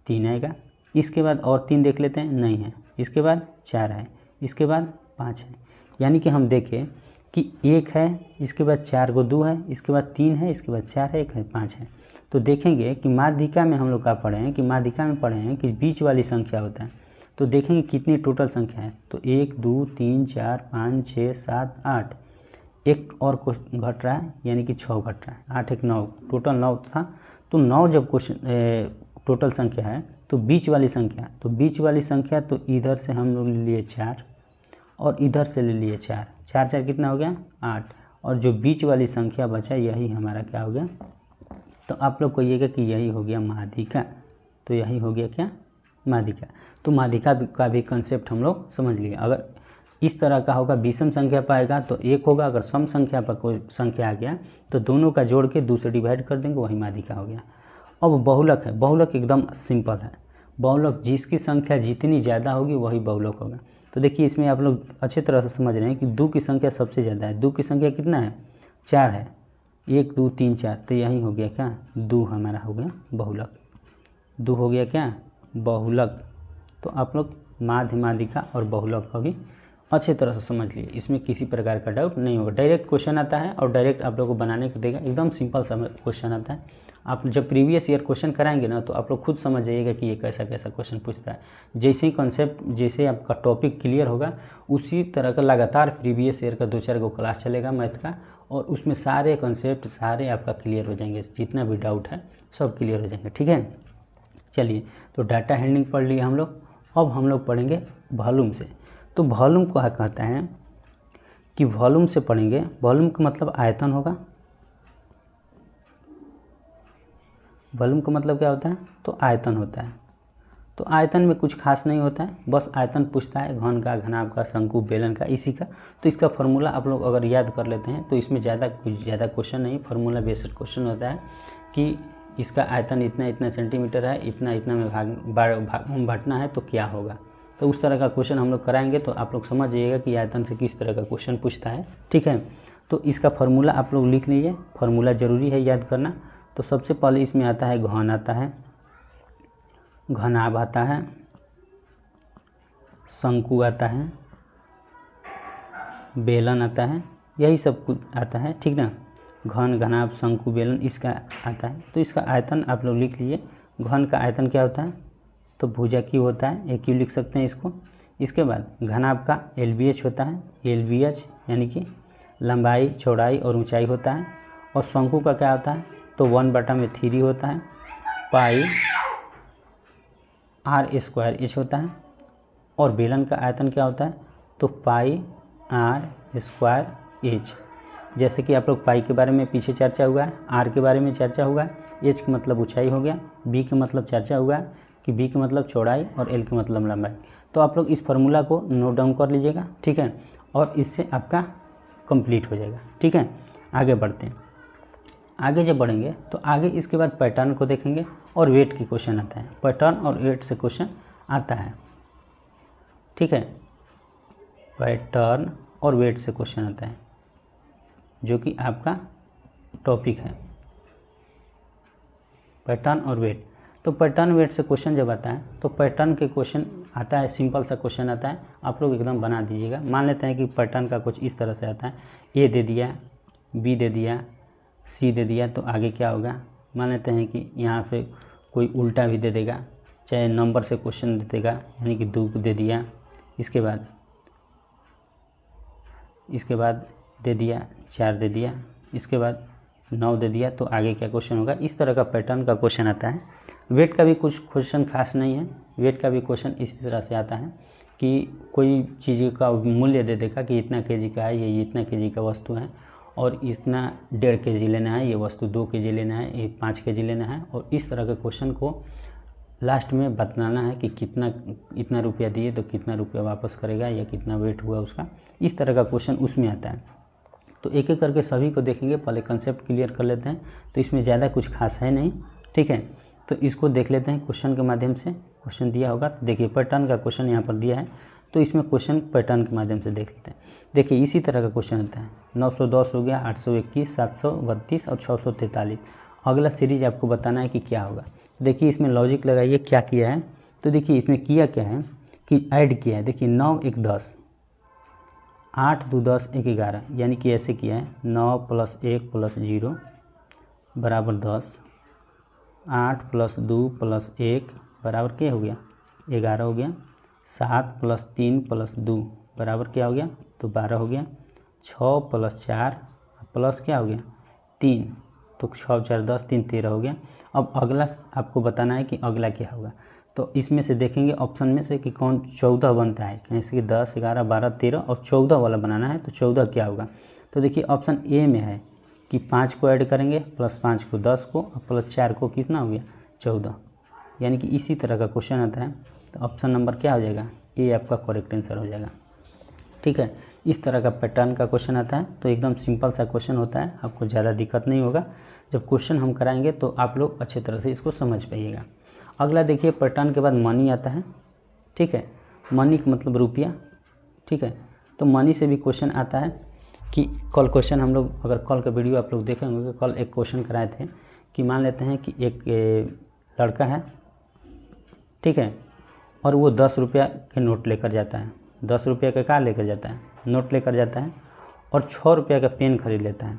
3 आएगा। इसके बाद और 3 देख लेते हैं, नहीं है। इसके बाद 4 है, इसके बाद 5 है। यानी कि हम देखें कि 1 है, इसके बाद 4 को 2 है, इसके बाद 3 है, इसके बाद 4 है, 1 है, 5 है। तो देखेंगे कि माध्यिका में हम लोग क्या पढ़े हैं, कि माध्यिका में पढ़े हैं कि बीच वाली संख्या होता है। तो देखेंगे कितनी टोटल संख्या है, तो 1 2 3 4 5 6 7 8, एक और क्वेश्चन घट रहा है, यानी कि 6 घट रहा है। 8 1 9, टोटल 9 था। तो 9 जब क्वेश्चन टोटल संख्या है तो बीच वाली संख्या, तो बीच वाली संख्या तो इधर से हम लोग ले लिए 4 और इधर से ले लिए 4, 4 4 कितना हो गया, 8, और जो बीच वाली संख्या बचा यही हमारा क्या हो गया, तो आप लोग कहिएगा कि यही हो गया माध्यिका। तो यही हो गया क्या, माध्यिका। तो माध्यिका का भी कंसेप्ट हम लोग समझ लिए। अगर इस तरह का होगा, विषम संख्या पाएगा तो 1 होगा, अगर सम संख्या पर कोई संख्या आ गया तो दोनों का जोड़ के 2 से डिवाइड कर देंगे, वही माध्यिका हो गया। अब बहुलक है, बहुलक एकदम सिंपल है। बहुलक जिसकी संख्या जितनी ज़्यादा होगी वही बहुलक होगा। तो देखिए इसमें आप लोग अच्छे तरह से समझ रहे हैं कि 2 की संख्या सबसे ज़्यादा है। 2 की संख्या कितना है, 4 है, 1 2 3 4, तो यही हो गया क्या, 2 हमारा हो गया बहुलक। 2 हो गया क्या, बहुलक। तो आप लोग माध्य, माध्यिका और बहुलक का भी अच्छे तरह से समझ लिए, इसमें किसी प्रकार का डाउट नहीं होगा। डायरेक्ट क्वेश्चन आता है और डायरेक्ट आप लोग को बनाने को देगा, एकदम सिंपल सा क्वेश्चन आता है। आप जब प्रीवियस ईयर क्वेश्चन कराएंगे ना तो आप लोग खुद समझ जाइएगा कि ये कैसा कैसा क्वेश्चन पूछता है। जैसे ही कॉन्सेप्ट, जैसे आपका टॉपिक क्लियर होगा उसी तरह का लगातार प्रीवियस ईयर का 2-4 गो क्लास चलेगा मैथ का, और उसमें सारे कॉन्सेप्ट सारे आपका क्लियर हो जाएंगे, जितना भी डाउट है सब क्लियर हो जाएंगे, ठीक है। चलिए तो डाटा हैंडलिंग पढ़ लिए हम लोग, अब हम लोग पढ़ेंगे वॉल्यूम से। तो वॉल्यूम को कहता है कि वॉल्यूम से पढ़ेंगे, वॉल्यूम का मतलब आयतन होगा। वॉल्यूम का मतलब क्या होता है? तो आयतन होता है। तो आयतन में कुछ खास नहीं होता है, बस आयतन पूछता है घन का, घनाभ का, शंकु, बेलन का, इसी का। तो इसका फार्मूला आप लोग अगर याद कर लेते हैं तो इसमें कुछ ज़्यादा क्वेश्चन नहीं, फार्मूला बेस्ड क्वेश्चन होता है कि इसका आयतन इतना इतना सेंटीमीटर है, इतना इतना में भाग बांटना है तो क्या होगा। तो उस तरह का क्वेश्चन हम लोग कराएंगे तो आप लोग समझ जाइएगा कि आयतन से किस तरह का क्वेश्चन पूछता है। ठीक है, तो इसका फार्मूला आप लोग लिख लीजिए, फार्मूला ज़रूरी है याद करना। तो सबसे पहले इसमें आता है घन आता है, घनाभ आता है, शंकु आता है, बेलन आता है, यही सब कुछ आता है। ठीक ना, घन, घनाभ, शंकु, बेलन इसका आता है। तो इसका आयतन आप लोग लिख लीजिए। घन का आयतन क्या होता है? तो भुजा क्यू होता है, एक क्यू लिख सकते हैं इसको। इसके बाद घनाभ का LBH होता है, LBH यानी कि लंबाई, चौड़ाई और ऊंचाई होता है। और शंकु का क्या होता है? तो 1/3 होता है, पाई R² होता है। और बेलन का आयतन क्या होता है? तो पाई R²H। जैसे कि आप लोग पाई के बारे में पीछे चर्चा हुआ है, R के बारे में चर्चा हुआ है, H का मतलब ऊंचाई हो गया, B के मतलब चर्चा हुआ है कि B का मतलब चौड़ाई और L का मतलब लंबाई। तो आप लोग इस फार्मूला को नोट डाउन कर लीजिएगा। ठीक है, और इससे आपका कंप्लीट हो जाएगा। ठीक है, आगे बढ़ते हैं। आगे जब बढ़ेंगे तो आगे इसके बाद पैटर्न को देखेंगे और वेट की क्वेश्चन आता है। पैटर्न और वेट से क्वेश्चन आता है। ठीक है, पैटर्न और वेट से क्वेश्चन आता है जो कि आपका टॉपिक है, पैटर्न और वेट। तो पैटर्न वेट से क्वेश्चन जब आता है तो पैटर्न के क्वेश्चन आता है, सिंपल सा क्वेश्चन आता है, आप लोग एकदम बना दीजिएगा। मान लेते हैं कि पैटर्न का कुछ इस तरह से आता है, A दे दिया, B दे दिया, C दे दिया, तो आगे क्या होगा? मान लेते हैं कि यहाँ पे कोई उल्टा भी दे देगा, चाहे नंबर से क्वेश्चन दे देगा, यानी कि 2 दे दिया, इसके बाद दे दिया 4 दे दिया, इसके बाद 9 दे दिया, तो आगे क्या क्वेश्चन होगा? इस तरह का पैटर्न का क्वेश्चन आता है। वेट का भी कुछ क्वेश्चन खास नहीं है, वेट का भी क्वेश्चन इसी तरह से आता है कि कोई चीज़ का मूल्य दे देगा कि इतना kg का है, ये इतना kg का वस्तु है और इतना 1.5 kg लेना है, ये वस्तु 2 kg लेना है, ये 5 kg लेना है। और इस तरह के क्वेश्चन को लास्ट में बताना है कि इतना रुपया दिए तो कितना रुपया वापस करेगा या कितना वेट हुआ उसका, इस तरह का क्वेश्चन उसमें आता है। तो एक एक करके सभी को देखेंगे, पहले कंसेप्ट क्लियर कर लेते हैं। तो इसमें ज़्यादा कुछ खास है नहीं। ठीक है, तो इसको देख लेते हैं क्वेश्चन के माध्यम से। क्वेश्चन दिया होगा तो देखिए, पैटर्न का क्वेश्चन यहाँ पर दिया है, तो इसमें क्वेश्चन पैटर्न के माध्यम से देख लेते हैं। देखिए इसी तरह का क्वेश्चन आता है, 910 हो गया, 821, 732 और 643। अगला सीरीज आपको बताना है कि क्या होगा। देखिए इसमें लॉजिक लगाइए, क्या किया है। तो देखिए इसमें किया क्या है कि ऐड किया है। देखिए 9 1 10, 8 2 10 1 11, यानी कि ऐसे किया है 9 + 1 + 0 बराबर 10, 8 + 2 + 1 बराबर क्या हो गया? 11 हो गया, 7 + 3 + 2 बराबर क्या हो गया? तो 12 हो गया, 6 + 4 प्लस क्या हो गया? 3, तो 6 4 10 3 13 हो गया। अब अगला आपको बताना है कि अगला क्या होगा। तो इसमें से देखेंगे ऑप्शन में से कि कौन 14 बनता है, कहीं से कि 10 11 12 13 और 14 वाला बनाना है। तो 14 क्या होगा? तो देखिए ऑप्शन ए में है कि 5 को ऐड करेंगे, +5 को 10 को और +4 को कितना हो गया? 14, यानी कि इसी तरह का क्वेश्चन आता है। तो ऑप्शन नंबर क्या हो जाएगा? ए आपका करेक्ट आंसर हो जाएगा। ठीक है, इस तरह का पैटर्न का क्वेश्चन आता है। तो एकदम सिंपल सा क्वेश्चन होता है, आपको ज़्यादा दिक्कत नहीं होगा। जब क्वेश्चन हम कराएंगे तो आप लोग अच्छे तरह से इसको समझ पाइएगा। अगला देखिए, पैटर्न के बाद मनी आता है। ठीक है, मनी का मतलब रुपया। ठीक है, तो मनी से भी क्वेश्चन आता है कि कल क्वेश्चन हम लोग, अगर कल का वीडियो आप लोग देखे होंगे, कल एक क्वेश्चन कराए थे कि मान लेते हैं कि एक लड़का है, ठीक है, और वो 10 रुपया के नोट लेकर जाता है। 10 रुपया का क्या लेकर जाता है? नोट लेकर जाता है, और 6 रुपया का पेन खरीद लेता है।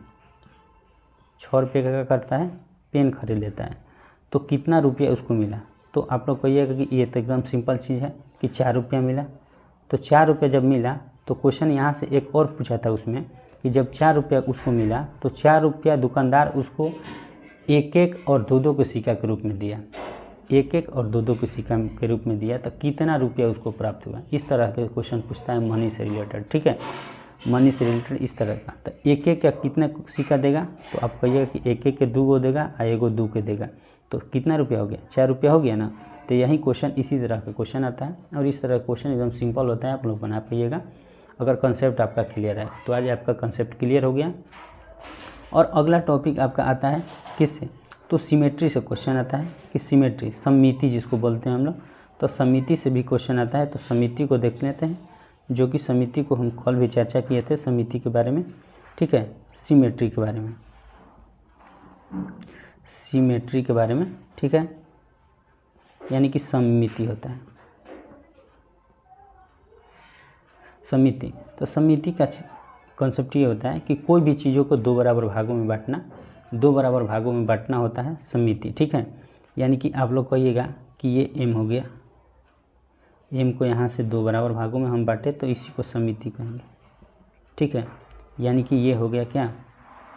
6 रुपये का क्या करता है? पेन खरीद लेता है। तो कितना रुपया उसको मिला? तो आप लोग कहिएगा कि ये तो एकदम सिंपल चीज़ है कि 4 रुपया मिला। तो 4 रुपया जब मिला तो क्वेश्चन यहाँ से एक और पूछा था उसमें कि जब 4 रुपया उसको मिला तो 4 रुपया दुकानदार उसको 1 1 और 2 2 के सिक्का के रूप में दिया। एक एक और दो दो के सिक्का के रूप में दिया तो कितना रुपया उसको प्राप्त हुआ, इस तरह के क्वेश्चन पूछता है मनी से रिलेटेड। ठीक है, मनी से रिलेटेड इस तरह का। तो एक एक का कितना सिक्का देगा, तो आप कहिएगा कि एक एक के 2 गो देगा और 1 गो 2 के देगा, तो कितना रुपया हो गया, 4 रुपया हो गया ना। तो यही क्वेश्चन इसी तरह का क्वेश्चन आता है और इस तरह का क्वेश्चन एकदम सिंपल होता है, आप लोग बना पाइएगा अगर कंसेप्ट आपका क्लियर है। तो आज आपका कंसेप्ट क्लियर हो गया। और अगला टॉपिक आपका आता है किससे, तो सिमेट्री से क्वेश्चन आता है कि सिमेट्री, सममिति जिसको बोलते हैं हम लोग, तो समिति से भी क्वेश्चन आता है। तो समिति को देख लेते हैं, जो कि समिति को हम कल भी चर्चा किए थे समिति के बारे में। ठीक है, सिमेट्री के बारे में, सिमेट्री के बारे में। ठीक है, यानी कि सममिति होता है, समिति। तो समिति का कॉन्सेप्ट ये होता है कि कोई भी चीज़ों को 2 बराबर भागों में बांटना, 2 बराबर भागों में बांटना होता है समिति। ठीक है, यानी कि आप लोग कहिएगा कि ये m हो गया, m को यहाँ से 2 बराबर भागों में हम बांटे तो इसी को समिति कहेंगे। ठीक है, यानी कि ये हो गया क्या,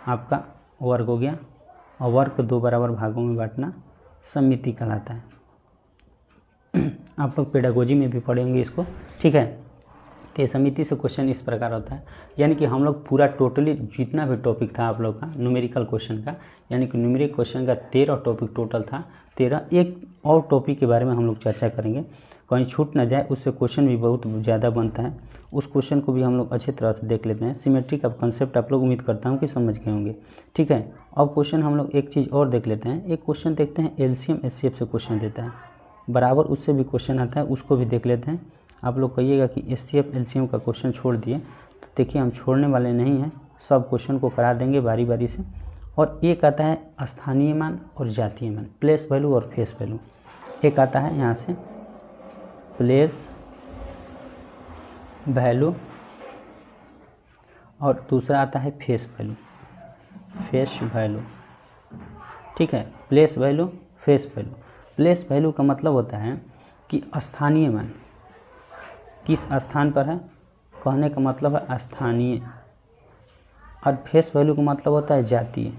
आपका वर्ग हो गया, और वर्ग को 2 बराबर भागों में बांटना समिति कहलाता है। आप लोग पेडागोजी में भी पढ़ेंगे इसको। ठीक है, तो समिति से क्वेश्चन इस प्रकार होता है, यानी कि हम लोग पूरा टोटली जितना भी टॉपिक था आप लोग का न्यूमेरिकल क्वेश्चन का, यानी कि न्यूमेरिक क्वेश्चन का 13 टॉपिक टोटल था। 13 एक और टॉपिक के बारे में हम लोग चर्चा करेंगे, कहीं छूट ना जाए, उससे क्वेश्चन भी बहुत ज़्यादा बनता है, उस क्वेश्चन को भी हम लोग अच्छी तरह से देख लेते हैं। सिमेट्री का कंसेप्ट आप लोग उम्मीद करता हूँ कि समझ गए होंगे। ठीक है, अब क्वेश्चन हम लोग एक चीज़ और देख लेते हैं, एक क्वेश्चन देखते हैं एलसीएम एचसीएफ से क्वेश्चन देता है, बराबर उससे भी क्वेश्चन आता है, उसको भी देख लेते हैं। आप लोग कहिएगा कि एचसीएफ एलसीएम का क्वेश्चन छोड़ दिए, तो देखिए हम छोड़ने वाले नहीं हैं, सब क्वेश्चन को करा देंगे बारी बारी से। और एक आता है स्थानीय मान और जातीय मान, प्लेस वैल्यू और फेस वैल्यू। एक आता है यहाँ से प्लेस वैल्यू और दूसरा आता है फेस वैल्यू, फेस वैल्यू। ठीक है, place value, face value. Place value का मतलब होता है कि स्थानीय मान किस स्थान पर है, कहने का मतलब है स्थानीय, और फेस वैल्यू का मतलब होता है जातीय,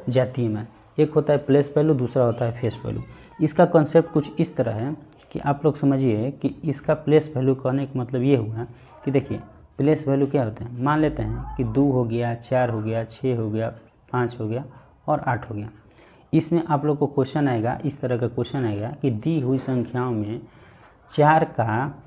जातीय मान। एक होता है प्लेस वैल्यू, दूसरा होता है फेस वैल्यू। इसका कॉन्सेप्ट कुछ इस तरह है कि आप लोग समझिए कि इसका प्लेस वैल्यू कहने का मतलब ये हुआ कि देखिए प्लेस वैल्यू क्या होता है, मान लेते हैं कि 2 हो गया, 4 हो गया, 6 हो गया, 5 हो गया और 8 हो गया। इसमें आप लोग को क्वेश्चन आएगा, इस तरह का क्वेश्चन आएगा कि दी हुई संख्याओं में 4 का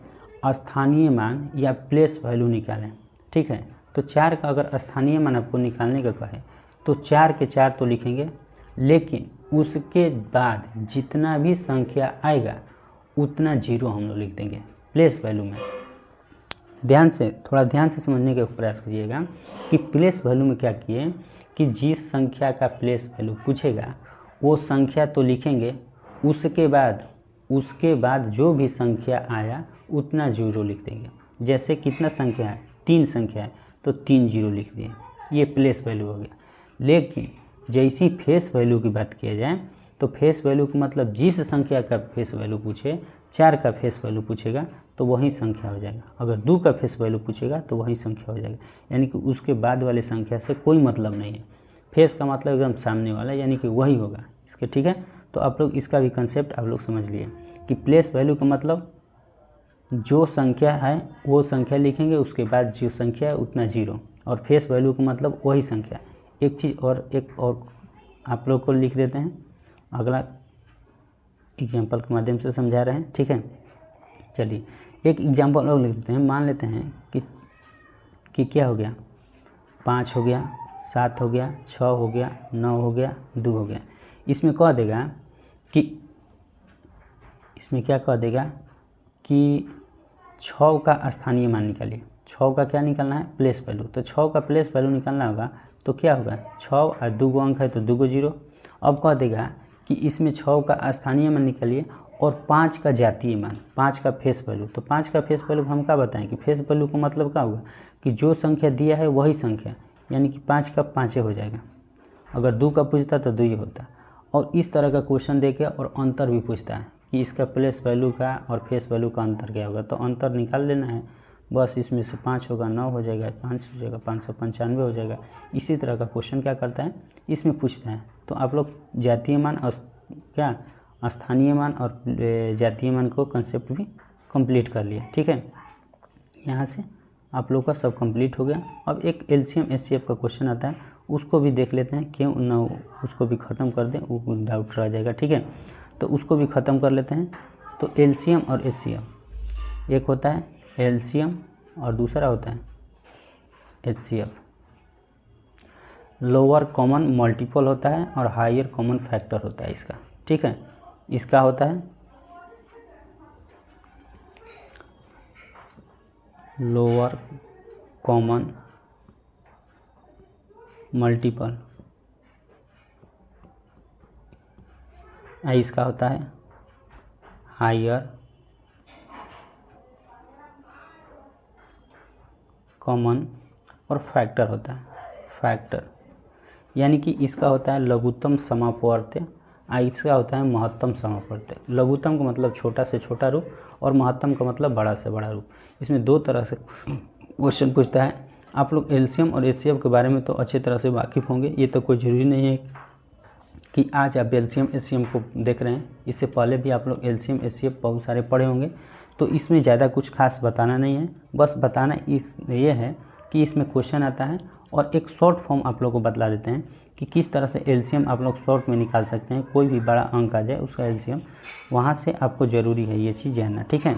स्थानीय मान या प्लेस वैल्यू निकालें। ठीक है, तो 4 का अगर स्थानीय मान आपको निकालने का कहे तो 4 के 4 तो लिखेंगे, लेकिन उसके बाद जितना भी संख्या आएगा उतना 0 हम लोग लिख देंगे प्लेस वैल्यू में। ध्यान से, थोड़ा ध्यान से समझने का प्रयास करिएगा कि प्लेस वैल्यू में क्या किए कि जिस संख्या का प्लेस वैल्यू पूछेगा वो संख्या तो लिखेंगे, उसके बाद जो भी संख्या आया उतना 0 लिख देंगे। जैसे कितना संख्या है, 3 संख्या है तो 3 0 लिख दिए, ये प्लेस वैल्यू हो गया। लेकिन जैसी फेस वैल्यू की बात किया जाए तो फेस वैल्यू का मतलब जिस संख्या का फेस वैल्यू पूछे, 4 का फेस वैल्यू पूछेगा तो वही संख्या हो जाएगा, अगर 2 का फेस वैल्यू पूछेगा तो वही संख्या हो जाएगा, यानी कि उसके बाद वाले संख्या से कोई मतलब नहीं है। फेस का मतलब एकदम सामने वाला, यानी कि वही होगा इसके। ठीक है, तो आप लोग इसका भी कंसेप्ट आप लोग समझ लिए कि प्लेस वैल्यू का मतलब जो संख्या है वो संख्या लिखेंगे, उसके बाद जो संख्या है उतना 0, और फेस वैल्यू का मतलब वही संख्या। एक चीज़ और, एक और आप लोग को लिख देते हैं, अगला एग्जाम्पल के माध्यम से समझा रहे हैं। ठीक है, चलिए एक एग्जाम्पल और लिख देते हैं। मान लेते हैं कि क्या हो गया, 5 हो गया, 7 हो गया, 6 हो गया, 9 हो गया, 2 हो गया। इसमें कह देगा कि इसमें क्या कह देगा कि 6 का स्थानीय मान निकालिए। 6 का क्या निकालना है, प्लेस वैल्यू। तो 6 का प्लेस वैल्यू निकालना होगा तो क्या होगा, 6 और 2 गो अंक है तो 2 गो 0। अब कह देगा कि इसमें 6 का स्थानीय मान निकालिए और 5 का जातीय मान, 5 का फेस वैल्यू। तो 5 का फेस वैल्यू हम क्या बताएं कि फेस वैल्यू का मतलब क्या होगा कि जो संख्या दिया है वही संख्या, यानी कि 5 का 5 हो जाएगा। अगर 2 का पूछता तो 2 ही होता। और इस तरह का क्वेश्चन देके और अंतर भी पूछता है कि इसका प्लेस वैल्यू का और फेस वैल्यू का अंतर क्या होगा, तो अंतर निकाल लेना है बस। इसमें से 5 होगा 9 हो जाएगा, 5 हो जाएगा 595 हो जाएगा। इसी तरह का क्वेश्चन क्या करता है, इसमें पूछता है। तो आप लोग जातीय मान और क्या स्थानीय मान और जातीय मान को कंसेप्ट भी कंप्लीट कर लिया। ठीक है, यहाँ से आप लोग का सब कंप्लीट हो गया। अब एक LCM HCF का क्वेश्चन आता है, उसको भी देख लेते हैं, क्यों ना उसको भी ख़त्म कर दें, वो डाउट रह जाएगा। ठीक है, तो उसको भी ख़त्म कर लेते हैं। तो LCM और HCF, एक होता है LCM और दूसरा होता है HCF। लोअर कॉमन मल्टीपल होता है और हायर कॉमन फैक्टर होता है इसका। ठीक है, इसका होता है लोअर कॉमन मल्टीपल, इसका होता है हायर कॉमन और फैक्टर होता है फैक्टर, यानी कि इसका होता है लघुत्तम समापवर्त्य, इसका होता है महत्तम समापवर्त्य। लघुत्तम का मतलब छोटा से छोटा रूप और महत्तम का मतलब बड़ा से बड़ा रूप। इसमें दो तरह से क्वेश्चन पूछता है। आप लोग LCM और HCF के बारे में तो अच्छी तरह से वाकिफ़ होंगे, ये तो कोई ज़रूरी नहीं है कि आज आप LCM HCF को देख रहे हैं, इससे पहले भी आप लोग LCM HCF बहुत सारे पढ़े होंगे, तो इसमें ज़्यादा कुछ खास बताना नहीं है। बस बताना ये है कि इसमें क्वेश्चन आता है और एक शॉर्ट फॉर्म आप लोग को बतला देते हैं कि किस तरह से LCM आप लोग शॉर्ट में निकाल सकते हैं। कोई भी बड़ा अंक आ जाए उसका LCM, वहाँ से आपको ज़रूरी है ये चीज़ जानना। ठीक है,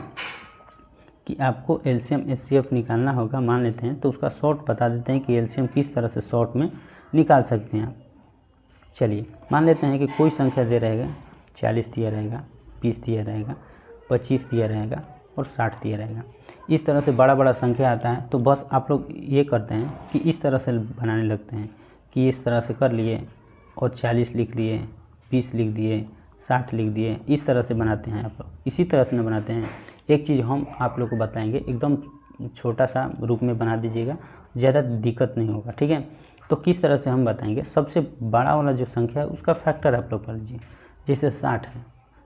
कि आपको LCM HCF निकालना होगा, मान लेते हैं, तो उसका शॉर्ट बता देते हैं कि LCM किस तरह से शॉर्ट में निकाल सकते हैं आप। चलिए मान लेते हैं कि कोई संख्या दे रहेगा, 40 दिया रहेगा, 20 दिया रहेगा, 25 दिया रहेगा और 60 दिया रहेगा। इस तरह से बड़ा बड़ा संख्या आता है, तो बस आप लोग ये करते हैं कि इस तरह से बनाने लगते हैं कि इस तरह से कर लिए और 40 लिख दिए, 20 लिख दिए, 60 लिख दिए, इस तरह से बनाते हैं आप लोग। इसी तरह से न बनाते हैं। एक चीज़ हम आप लोग को बताएंगे, एकदम छोटा सा रूप में बना दीजिएगा, ज़्यादा दिक्कत नहीं होगा। ठीक है, तो किस तरह से हम बताएंगे, सबसे बड़ा वाला जो संख्या है उसका फैक्टर आप लोग कर लीजिए। जैसे 60 है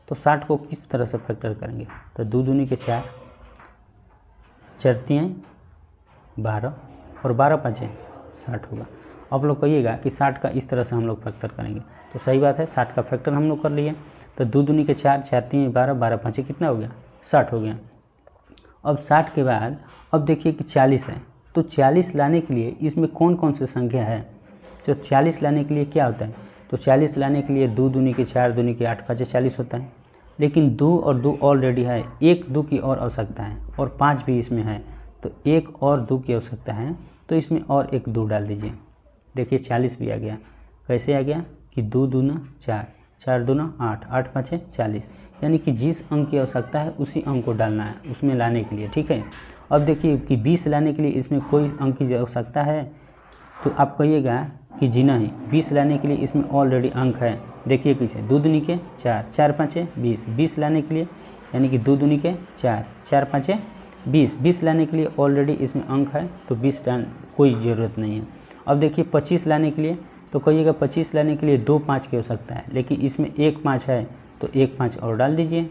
तो 60 को किस तरह से फैक्टर करेंगे, तो 2 दूनी के 4, 4 तियां 12 और 12 पाँचे 60 होगा। आप लोग कहिएगा कि 60 का इस तरह से हम लोग फैक्टर करेंगे, तो सही बात है, 60 का फैक्टर हम लोग कर लिए। तो 2 दूनी के 4, 4 तियां 12, 12 पाँचे कितना हो गया, 60 हो गया। अब 60 के बाद अब देखिए कि 40 है, तो 40 लाने के लिए इसमें कौन कौन से संख्या है। तो 40 लाने के लिए क्या होता है, तो 40 लाने के लिए 2 दूनी के 4, दूनी के 8, 5 40 होता है। लेकिन 2 और 2 ऑलरेडी है, 1 2 की और आवश्यकता है और 5 भी इसमें है, तो 1 और 2 की आवश्यकता है, तो इसमें और एक 2 डाल दीजिए। देखिए 40 भी आ गया। कैसे आ गया कि 2 दूना 4, 4 दूना 8, 8 पाँचे 40, यानी कि जिस अंक की आवश्यकता है उसी अंक को डालना है उसमें लाने के लिए। ठीक है, अब देखिए कि 20 लाने के लिए इसमें कोई अंक की आवश्यकता है, तो आप कहिएगा कि जी नहीं, 20 लाने के लिए इसमें ऑलरेडी अंक है। देखिए कैसे, 2 दूनी के 4, 4 पाँचे 20, 20 लाने के लिए यानी कि 2 दूनी के 4, 4 पाँचे 20, 20 लाने के लिए ऑलरेडी इसमें अंक है, तो 20 कोई ज़रूरत नहीं है। अब देखिए 25 लाने के लिए, तो कहिएगा 25 लाने के लिए 2 5 की आवश्यकता है, लेकिन इसमें 1 5 है, तो 1 5 और डाल दीजिए,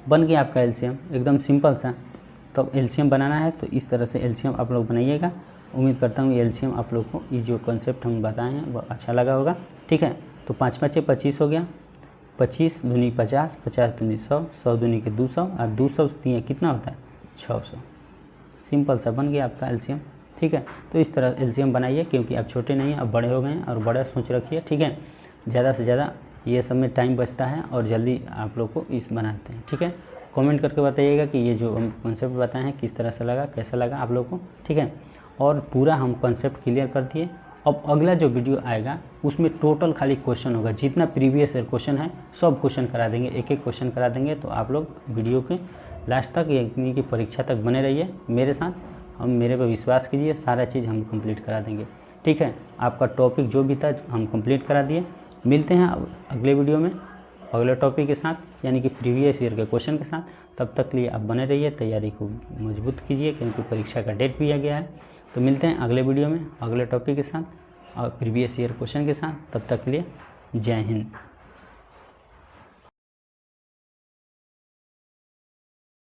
बन गया आपका LCM। एकदम सिंपल सा। तो LCM बनाना है तो इस तरह से LCM आप लोग बनाइएगा। उम्मीद करता हूँ LCM आप लोग को ये जो कॉन्सेप्ट हम बताए हैं वो अच्छा लगा होगा। ठीक है, तो 5 5 25 हो गया, 25 दूनी 50, 50 दूनी 100, 100 दूनी के 200 और 200 दिए कितना होता है 600। सिंपल सा बन गया आपका LCM। ठीक है, तो इस तरह LCM बनाइए, क्योंकि आप छोटे नहीं हैं, अब बड़े हो गए हैं और बड़ा सोच रखिए। ठीक है, ज़्यादा से ज़्यादा ये सब में टाइम बचता है और जल्दी आप लोग को इस बनाते हैं। ठीक है, कमेंट करके बताइएगा कि ये जो हम कॉन्सेप्ट बताए हैं किस तरह से लगा, कैसा लगा आप लोग को। ठीक है, और पूरा हम कॉन्सेप्ट क्लियर कर दिए। अब अगला जो वीडियो आएगा उसमें टोटल खाली क्वेश्चन होगा, जितना प्रीवियस ईयर क्वेश्चन है सब क्वेश्चन करा देंगे, एक एक क्वेश्चन करा देंगे। तो आप लोग वीडियो के लास्ट तक यानी कि परीक्षा तक बने रहिए मेरे साथ, हम मेरे पे विश्वास कीजिए, सारा चीज़ हम कंप्लीट करा देंगे। ठीक है, आपका टॉपिक जो भी था हम कंप्लीट करा दिए। मिलते हैं अब अगले वीडियो में अगले टॉपिक के साथ, यानी कि प्रीवियस ईयर के क्वेश्चन के साथ। तब तक के लिए आप बने रहिए, तैयारी को मजबूत कीजिए, क्योंकि परीक्षा का डेट भी आ गया है। तो मिलते हैं अगले वीडियो में अगले टॉपिक के साथ और प्रीवियस ईयर क्वेश्चन के साथ। तब तक के लिए जय हिंद।